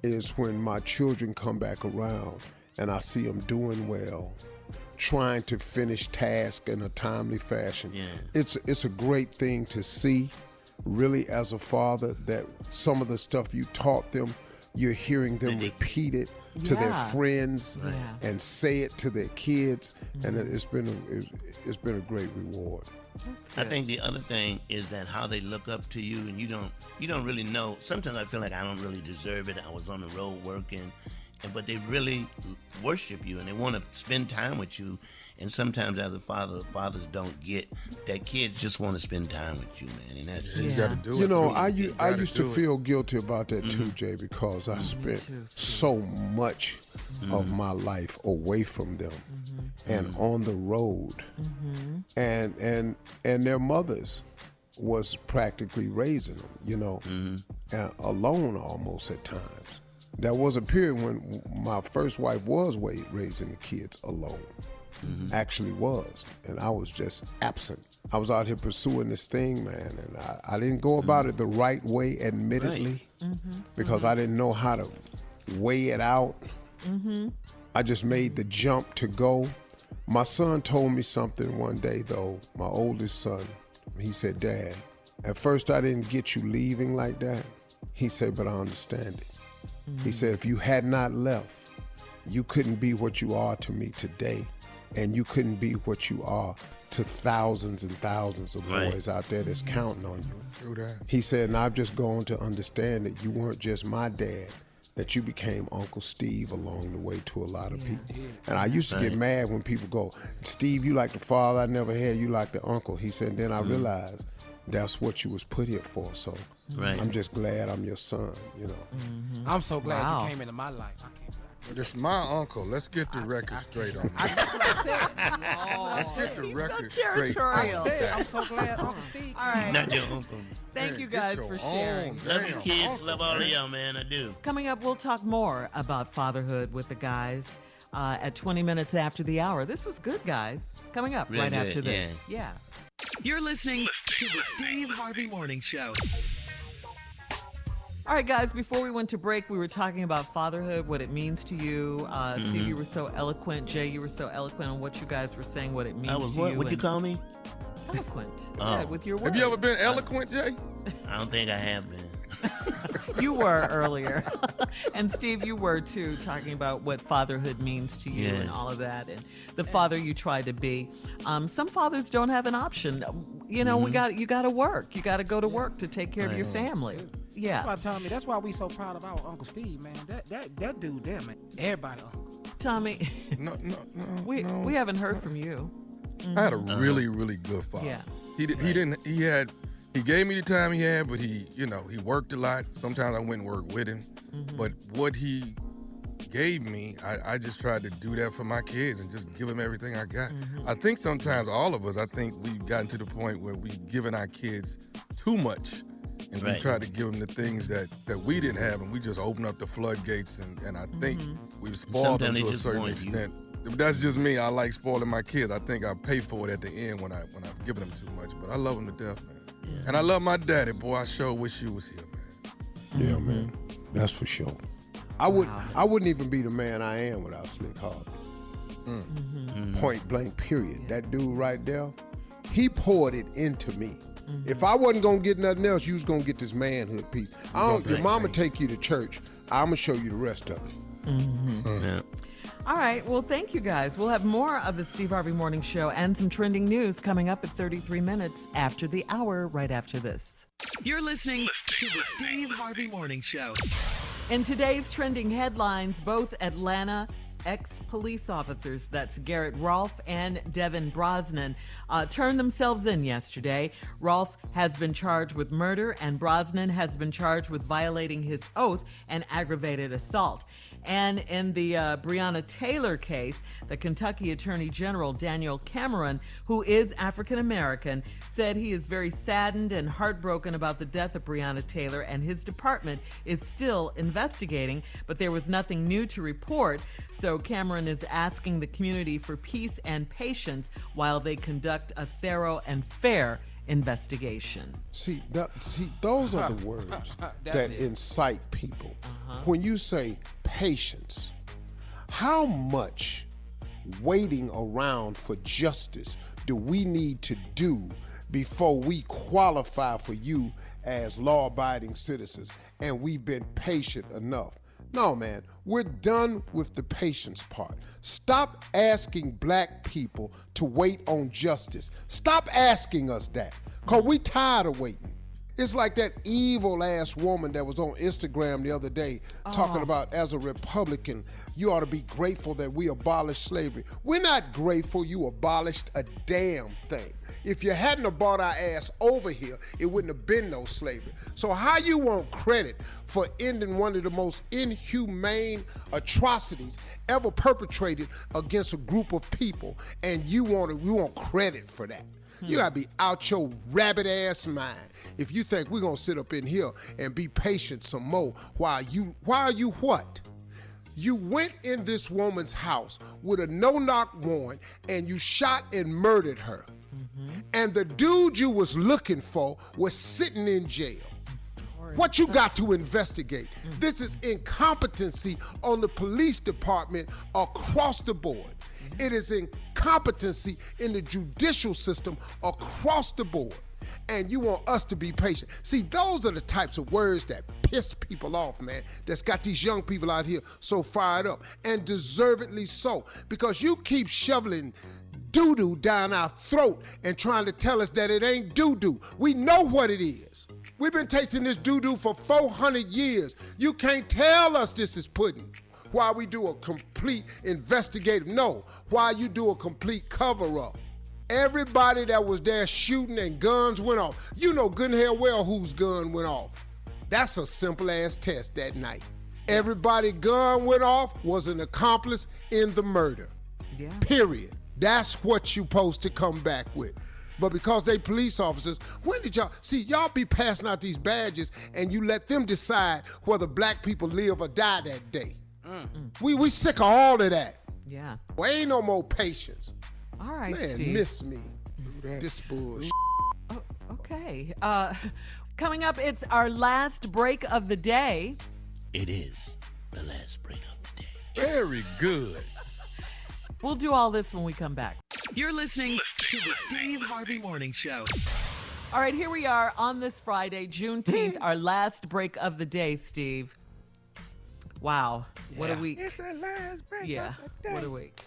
S3: is when my children come back around and I see them doing well, trying to finish tasks in a timely fashion.
S16: Yeah.
S3: It's a great thing to see, really, as a father, that some of the stuff you taught them, you're hearing them repeat it to their friends and say it to their kids, and it's been a great reward.
S16: I think the other thing is that how they look up to you, and you don't really know. Sometimes I feel like I don't really deserve it. I was on the road working, but they really worship you and they want to spend time with you. And sometimes as a father, fathers don't get that kids just want to spend time with you, man. And that's just
S17: gotta do it.
S3: You know,
S17: too.
S3: I used to feel guilty about that too, Jay, because I spent so much of my life away from them and on the road, and their mothers was practically raising them, you know, and alone almost at times. There was a period when my first wife was raising the kids alone. actually was. And I was just absent. I was out here pursuing this thing, man, and I didn't go about it the right way, admittedly, because I didn't know how to weigh it out. I just made the jump to go. My son told me something one day, though, my oldest son. He said, Dad, at first I didn't get you leaving like that. He said, but I understand it. He said, if you had not left, you couldn't be what you are to me today, and you couldn't be what you are to thousands and thousands of boys out there that's counting on you.
S17: True that.
S3: He said, and I've just gone to understand that you weren't just my dad, that you became Uncle Steve along the way to a lot of people. And I used to get mad when people go, Steve, you like the father I never had, you like the uncle. He said, then I realized that's what you was put here for. So I'm just glad I'm your son, you know.
S8: I'm so glad you came into my life.
S17: It's my uncle. Let's get the record straight on that. Let's get the record straight.
S8: I'm so glad Uncle Steve.
S1: All right.
S16: Not your uncle.
S1: Thank you guys for sharing.
S16: Love your kids. Love all of y'all, man. I do.
S1: Coming up, we'll talk more about fatherhood with the guys at 20 minutes after the hour. This was good, guys. Coming up
S16: Real
S1: right
S16: good,
S1: after this. Yeah.
S4: You're listening to the Steve Harvey Morning Show.
S1: All right, guys, before we went to break, we were talking about fatherhood, what it means to you. Steve, you were so eloquent. Jay, you were so eloquent on what you guys were saying, what it means
S16: I was
S1: to
S16: what?
S1: you.
S16: What'd you call me?
S1: Eloquent.
S16: Oh.
S1: Yeah, with your words.
S17: Have you ever been eloquent, Jay?
S16: I don't think I have been.
S1: You were earlier. And Steve, you were too, talking about what fatherhood means to you and all of that, and the father you try to be. Some fathers don't have an option. You know, you got to work. You got to go to work to take care of your family. Yeah.
S8: That's why, Tommy, that's why we so proud of our Uncle Steve, man. That dude there, man. Everybody Uncle.
S1: Tommy, we haven't heard from you.
S17: I had a really, really good father.
S1: Yeah.
S17: He gave me the time he had, but he worked a lot. Sometimes I went and worked with him. But what he gave me, I just tried to do that for my kids and just give them everything I got. I think sometimes all of us, we've gotten to the point where we've given our kids too much. And we try to give them the things that we didn't have, and we just open up the floodgates, and I think we've spoiled them to a certain extent. That's just me. I like spoiling my kids. I think I pay for it at the end when I've given them too much, but I love them to death, man. Yeah. And I love my daddy, boy. I sure wish you was here, man.
S3: Yeah, man. That's for sure. I wouldn't even be the man I am without Slick Harvey. Point blank, period. Yeah. That dude right there, he poured it into me. If I wasn't gonna get nothing else, you was gonna get this manhood piece. Your mama take you to church. I'm gonna show you the rest of it.
S16: Yeah.
S1: All right. Well, thank you guys. We'll have more of the Steve Harvey Morning Show and some trending news coming up at 33 minutes after the hour, right after this.
S4: You're listening to the Steve Harvey Morning Show.
S1: In today's trending headlines, both Atlanta ex-police officers, that's Garrett Rolfe and Devin Brosnan, turned themselves in yesterday. Rolfe has been charged with murder, and Brosnan has been charged with violating his oath and aggravated assault. And in the Breonna Taylor case, the Kentucky Attorney General Daniel Cameron, who is African American, said he is very saddened and heartbroken about the death of Breonna Taylor, and his department is still investigating, but there was nothing new to report. So Cameron is asking the community for peace and patience while they conduct a thorough and fair investigation.
S3: See, those are the words that incite people. When you say patience, how much waiting around for justice do we need to do before we qualify for you as law-abiding citizens, and we've been patient enough? No, man, we're done with the patience part. Stop asking black people to wait on justice. Stop asking us that, because we tired of waiting. It's like that evil-ass woman that was on Instagram the other day talking about, as a Republican, you ought to be grateful that we abolished slavery. We're not grateful you abolished a damn thing. If you hadn't brought our ass over here, it wouldn't have been no slavery. So how you want credit for ending one of the most inhumane atrocities ever perpetrated against a group of people, and we want credit for that? You gotta be out your rabbit ass mind if you think we're gonna sit up in here and be patient some more while are you what? You went in this woman's house with a no-knock warrant and you shot and murdered her. And the dude you was looking for was sitting in jail. What you got to investigate? This is incompetency on the police department across the board. It is incompetency in the judicial system across the board. And you want us to be patient. See, those are the types of words that piss people off, man, that's got these young people out here so fired up, and deservedly so, because you keep shoveling doo-doo down our throat and trying to tell us that it ain't doo-doo. We know what it is. We've been tasting this doo-doo for 400 years. You can't tell us this is pudding. While we do a complete investigative, no, while you do a complete cover-up. Everybody that was there shooting and guns went off. You know good and hell well whose gun went off. That's a simple-ass test that night. Everybody gun went off was an accomplice in the murder.
S5: Yeah.
S3: Period. That's what you supposed to come back with. But because they police officers, when did y'all be passing out these badges and you let them decide whether black people live or die that day? We sick of all of that.
S5: Yeah.
S3: Well, ain't no more patience.
S5: All right,
S3: Man,
S5: Steve.
S3: miss me. This bullshit.
S5: Oh, okay. Coming up, it's our last break of the day.
S16: It is the last break of the day.
S17: Very good.
S5: We'll do all this when we come back.
S4: You're listening to the Steve Harvey Morning Show.
S5: All right, here we are on this Friday, Juneteenth, our last break of the day, Steve. Wow. What a week.
S8: It's the last break
S5: Yeah,
S8: of the day.
S5: what a week.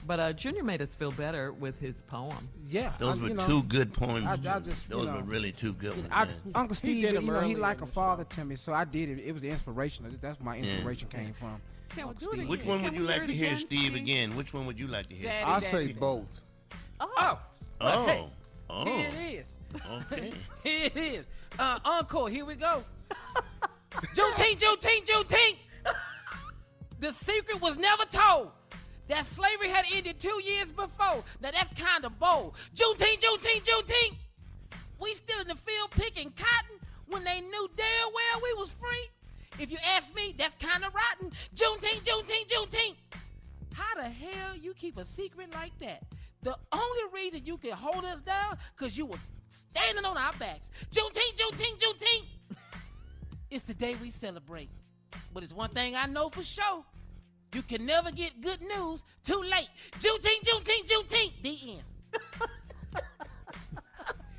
S5: But Junior made us feel better with his poem.
S8: Yeah.
S16: Those were two good poems. Those were really two good ones. man.
S8: Uncle Steve,
S14: He did them
S8: he
S14: early
S8: like
S14: in
S8: a
S14: the
S8: father to me, so I did it. It was inspirational. That's where my inspiration came from.
S16: Which one would you like to hear, Steve, again? Which one would you like to hear?
S3: I say both.
S8: Oh.
S16: Oh.
S8: Here it is.
S16: Okay.
S8: Here it is. Encore, here we go. Juneteenth. The secret was never told that slavery had ended 2 years before. Now that's kind of bold. Juneteenth. We still in the field picking cotton when they knew damn well we was free. If you ask me, that's kind of rotten. Juneteenth. How the hell you keep a secret like that? The only reason you could hold us down, because you were standing on our backs. Juneteenth. It's the day we celebrate. But it's one thing I know for sure. You can never get good news too late. Juneteenth. The end.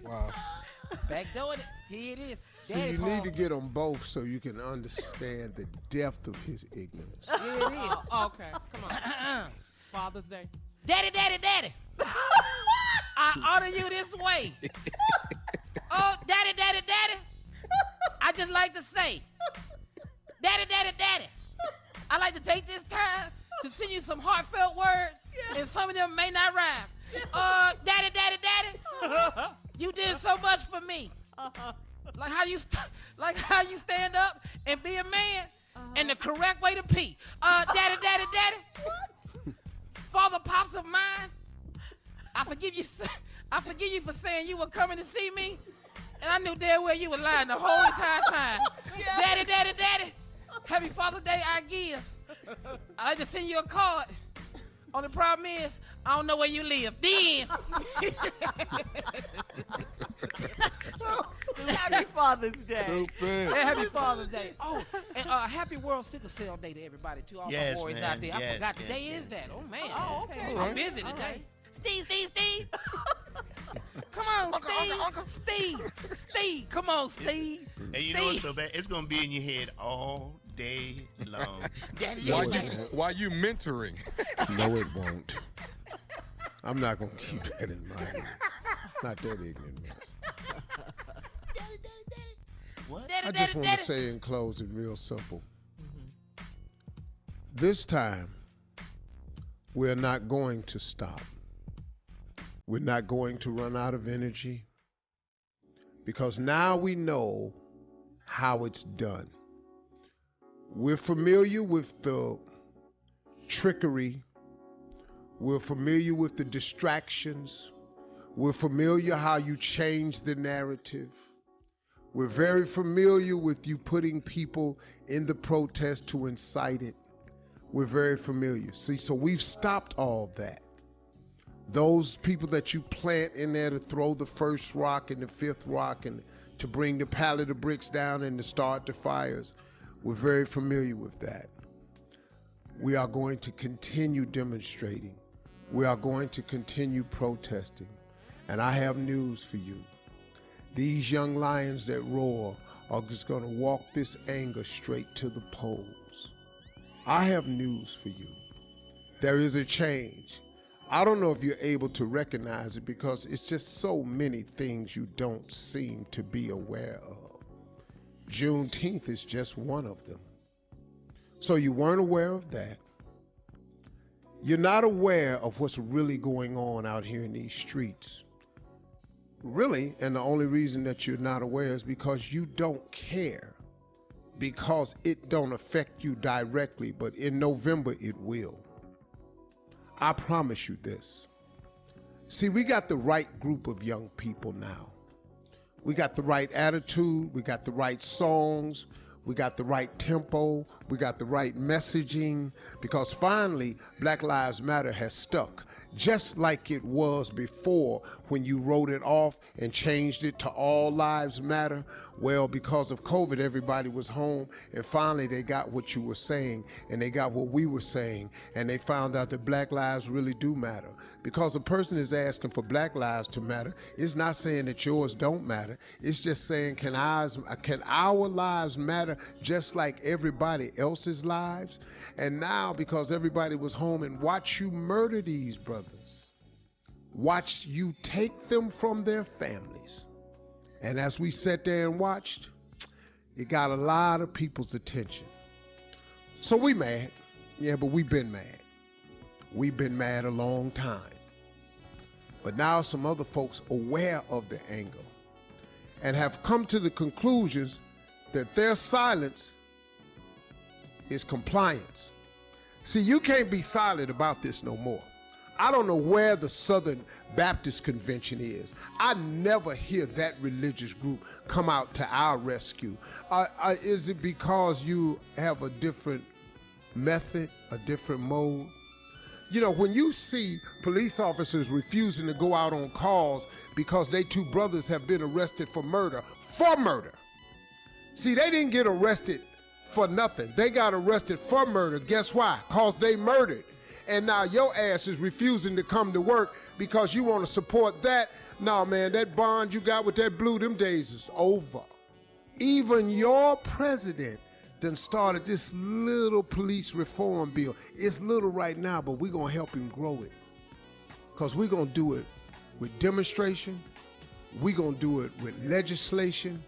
S3: Wow.
S8: Backdoor it. Here it is.
S3: See,
S8: Daddy
S3: you
S8: Paul.
S3: need to get them both so you can understand the depth of his ignorance.
S8: Here it is.
S14: Okay, come on. Father's Day.
S8: Daddy. I honor you this way. Oh, daddy. I just like to say, daddy. I like to take this time to send you some heartfelt words, and some of them may not rhyme. Daddy. You did so much for me. Like how you stand up and be a man, and the correct way to pee. Daddy. Father Pops of mine, I forgive you for saying you were coming to see me, and I knew damn well you were lying the whole entire time. Daddy. Happy Father's Day, I give. I like to send you a card. Only problem is, I don't know where you live. Then.
S5: Happy Father's Day.
S8: Yeah, happy Father's Day. Oh, and happy World Sickle Cell Day to everybody, too. All
S16: Yes,
S8: my boys
S16: man.
S8: out there. I
S16: Yes,
S8: forgot
S16: yes,
S8: today
S16: yes,
S8: is that. Oh, man.
S14: Oh, okay.
S8: I'm busy today. Steve. Come on, Steve. Come on, Steve.
S16: And you know what's so bad? It's going to be in your head all day long. Daddy,
S17: Why you mentoring?
S3: No, it won't. I'm not going to keep that in mind. Not that ignorant.
S16: What?
S3: I just want to say in closing, real simple. This time, we're not going to stop. We're not going to run out of energy, because now we know how it's done. We're familiar with the trickery. We're familiar with the distractions. We're familiar how you change the narrative. We're very familiar with you putting people in the protest to incite it. we're very familiar. See, so we've stopped all that. Those people that you plant in there to throw the first rock and the fifth rock and to bring the pallet of bricks down and to start the fires, we're very familiar with that. We are going to continue demonstrating. We are going to continue protesting. And I have news for you. These young lions that roar are just going to walk this anger straight to the polls. I have news for you. There is a change. I don't know if you're able to recognize it because it's just so many things you don't seem to be aware of. Juneteenth is just one of them. So you weren't aware of that. You're not aware of what's really going on out here in these streets. Really, and the only reason that you're not aware is because you don't care. Because it don't affect you directly, but in November it will. I promise you this. See, we got the right group of young people now. We got the right attitude, we got the right songs, we got the right tempo, we got the right messaging, because finally Black Lives Matter has stuck. Just like it was before when you wrote it off and changed it to All Lives Matter. Well, because of COVID, everybody was home, and finally they got what you were saying, and they got what we were saying, and they found out that Black lives really do matter. Because a person is asking for Black lives to matter, it's not saying that yours don't matter. It's just saying, can our lives matter just like everybody else's lives? And now, because everybody was home, and watch you murder these brothers, watch you take them from their families. And as we sat there and watched, it got a lot of people's attention. So we mad. Yeah, but we've been mad. We've been mad a long time. But now some other folks aware of the anger and have come to the conclusions that their silence is compliance. See, you can't be silent about this no more. I don't know where the Southern Baptist Convention is. I never hear that religious group come out to our rescue. Is it because you have a different method, a different mode? You know, when you see police officers refusing to go out on calls because they two brothers have been arrested for murder. See, they didn't get arrested for nothing. They got arrested for murder. Guess why? Because they murdered. And now your ass is refusing to come to work because you want to support that. No, man, that bond you got with that blue, them days is over. Even your president done started this little police reform bill. It's little right now, but we're going to help him grow it. Because we're going to do it with demonstration, we're going to do it with legislation,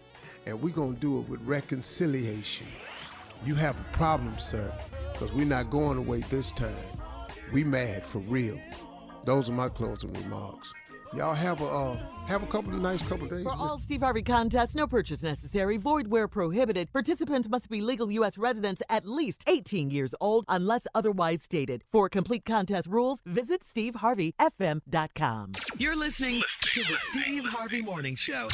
S3: and we're going to do it with reconciliation. You have a problem, sir, because we're not going away this time. We mad for real. Those are my closing remarks. Y'all have a nice couple days.
S1: For all Steve Harvey contests, no purchase necessary, void where prohibited. Participants must be legal U.S. residents at least 18 years old unless otherwise stated. For complete contest rules, visit SteveHarveyFM.com.
S4: You're listening to the Steve Harvey Morning Show.